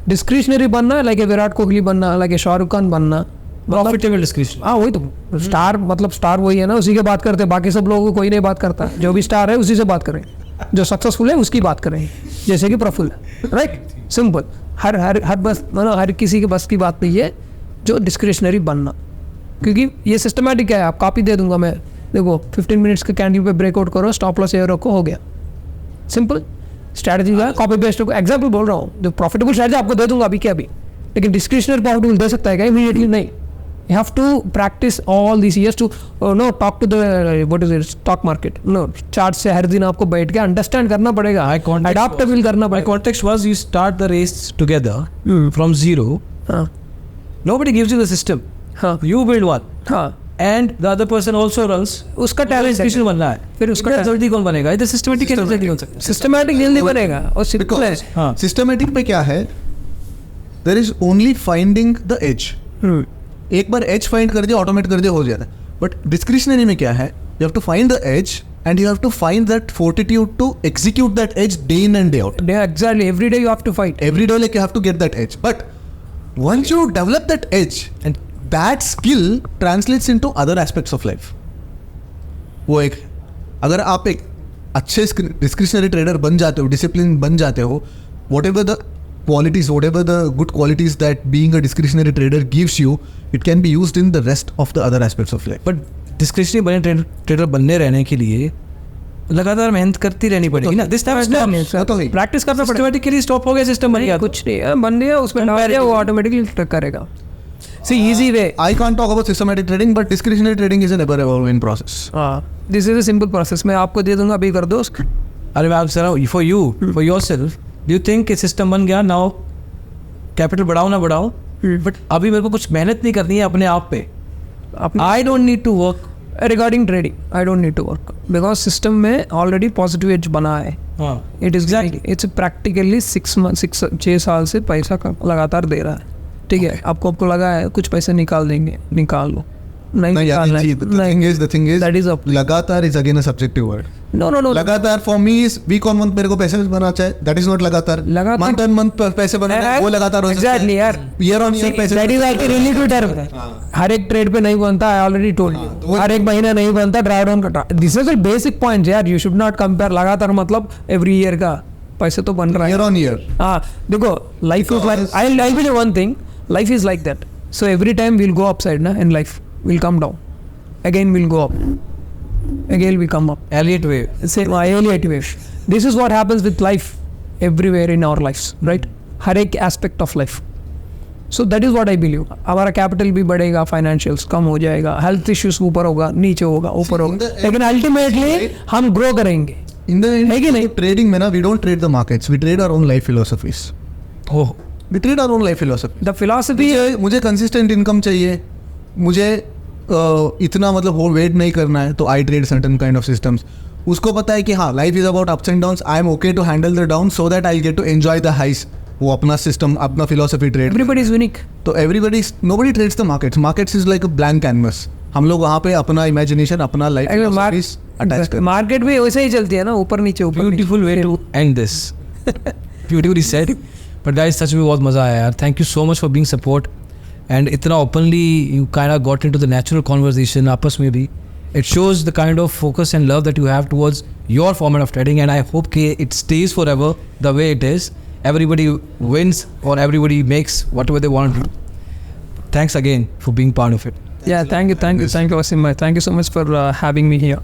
A: डिस्क्रिशनरी बनना, लाइक ए विराट कोहली बनना, लाइक ए शाहरुख खान बनना,
C: प्रॉफिटेबल डिस्क्रिप्शन.
A: हाँ वही तो स्टार, मतलब स्टार वही है ना, उसी के बात करते हैं. बाकी सब लोगों को कोई नहीं बात करता. जो भी स्टार है उसी से बात करें, जो सक्सेसफुल है उसकी बात करें, जैसे कि प्रफुल्ल, राइट. सिंपल. हर हर हर बस मतलब हर किसी के बस की बात नहीं है जो डिस्क्रिशनरी बनना, क्योंकि ये सिस्टमैटिक है. आप कॉपी दे दूंगा मैं, देखो 15 मिनट्स के कैंडल पे ब्रेकआउट करो, स्टॉप लॉस ये रखो, हो गया. सिंपल स्ट्रैटेजी का कॉपी पेस्ट. एग्जाम्पल बोल रहा हूँ, जो प्रॉफिटेबल स्ट्रैटेजी आपको दे दूंगा अभी के अभी, लेकिन डिस्क्रिशनरी प्रॉफिटेबल दे सकता है क्या इमीडिएटली? नहीं. You have to practice all these years to talk to the what is it stock market. No, chart से हर दिन आपको बैठ के अंडरस्टैंड करना पड़ेगा, अडॉप्टेबल करना
C: My
A: पड़ेगा.
C: context was you start the race together from zero.
A: हाँ
C: Nobody gives you the system.
A: हाँ
C: You build one.
A: हाँ,
C: And the other person also runs.
A: उसका टैलेंट
C: Execution बनना है.
A: फिर उसका
C: जल्दी कौन बनेगा? इधर सिस्टमेटिक कैसे जल्दी हो सकता है?
A: सिस्टमैटिक जल्दी बनेगा और सिंपल है.
C: हाँ.
B: सिस्टमेटिक पे क्या है, there is only finding the edge. एक बार एज फाइंड कर दिया, ऑटोमेट कर दिया, हो जाता है. बट डिस्क्रिशनरी में क्या है, you have to find the edge and you have to find that fortitude to execute that edge day in and day out.
A: Exactly, every day you have to fight.
B: Every day like you have to get that edge. But once you develop that edge, and that skill translates into other aspects of life. वो एक, अगर आप एक अच्छे discretionary trader बन जाते हो, discipline बन जाते हो, whatever the qualities, whatever the good qualities that being a discretionary trader gives you, it can be used in the rest of the other aspects of life.
C: But discretionary बने trader बनने रहने के लिए लगातार मेहनत करती रहनी पड़ेगी ना. दिस टाइम
B: तो ही
A: प्रैक्टिस करना पड़ेगा.
C: सिस्टमेटिकली स्टॉप हो गया, सिस्टम बन गया.
A: कुछ नहीं है, बन गया, उसमें डाल दिया, वो ऑटोमेटिकली करेगा. See easy way.
B: I can't talk about systematic trading, but discretionary trading is an ever evolving process.
A: This is a simple process. मैं आपको दे दूंगा, अभी कर दो उसका.
C: अरे मैं आपसे रहा हूँ, for you, for your self, do you think कि सिस्टम बन गया, नाउ कैपिटल बढ़ाओ ना बढ़ाओ, बट अभी मेरे को कुछ मेहनत नहीं करनी है अपने आप पे. I don't need to work.
A: Regarding trading I don't need to work because system में ऑलरेडी पॉजिटिव एज बना है. इट इज इट्स प्रैक्टिकली 6 साल से पैसा लगातार दे रहा है. ठीक है, आपको लगा है कुछ पैसे निकाल देंगे, निकाल लो. नहीं निकालना है.
B: the thing is
A: That is up.
B: लगातार is again a subjective word.
A: No.
B: लगातार for me is week on month मेरे को पैसे बनाना चाहिए, that is not लगातार. month on month पैसे बनाना है, वो लगातार हो सकता है.
A: Exactly यार.
B: year on year पैसे.
A: That is like a relative term. हर एक ट्रेड पे नहीं बनता, I already told you. हर एक महीना नहीं बनता, ड्राई डाउन का. This is a basic point यार. You should not compare लगातार मतलब every year का पैसे तो बन रहा है.
B: year on year.
A: हाँ देखो, life is like, I'll be the one thing, life is like that. So every time we'll go upside na in life. Will come down, again will go up, again we come up.
C: Elliott wave.
A: Same Elliott wave. This is what happens with life everywhere in our lives, right? हर एक aspect of life. So that is what I believe. हमारा capital भी बढ़ेगा, financials कम हो जाएगा, health issues ऊपर होगा, नीचे होगा, ऊपर होगा, लेकिन ultimately हम grow करेंगे.
B: In the end,
A: है कि नहीं?
B: trading में ना we don't trade the markets, we trade our own life philosophies.
C: Oh,
B: We trade our own life philosophy.
A: The philosophy
B: मुझे कंसिस्टेंट इनकम चाहिए, मुझे इतना मतलब हो वेट नहीं करना है, तो I trade certain kind of systems. उसको पता है कि हाँ life is about ups and downs, I am okay to handle the down so that I get to enjoy the highs. वो अपना सिस्टम, अपना philosophy trade.
A: everybody is unique.
B: तो everybody, nobody trades the markets. Markets is like a blank canvas. हम लोग वहाँ पे अपना imagination, अपना लाइफ फिलोसफीज अटैच करते हैं.
A: मार्केट भी वैसे ही चलती है ना, ऊपर नीचे ऊपर नीचे.
C: beautiful way to end this. Beautifully said. But guys, सच में बहुत मज़ा आया यार. Thank you so much for being support. And इतना openly you kind of got into the natural conversation आपस में भी. It shows the kind of focus and love that you have towards your format of trading, and I hope कि it stays forever the way it is. Everybody wins or everybody makes whatever they want to do. Thanks again for being part of it.
A: Yeah, thank you Wasim bhai. Thank you so much for having me here.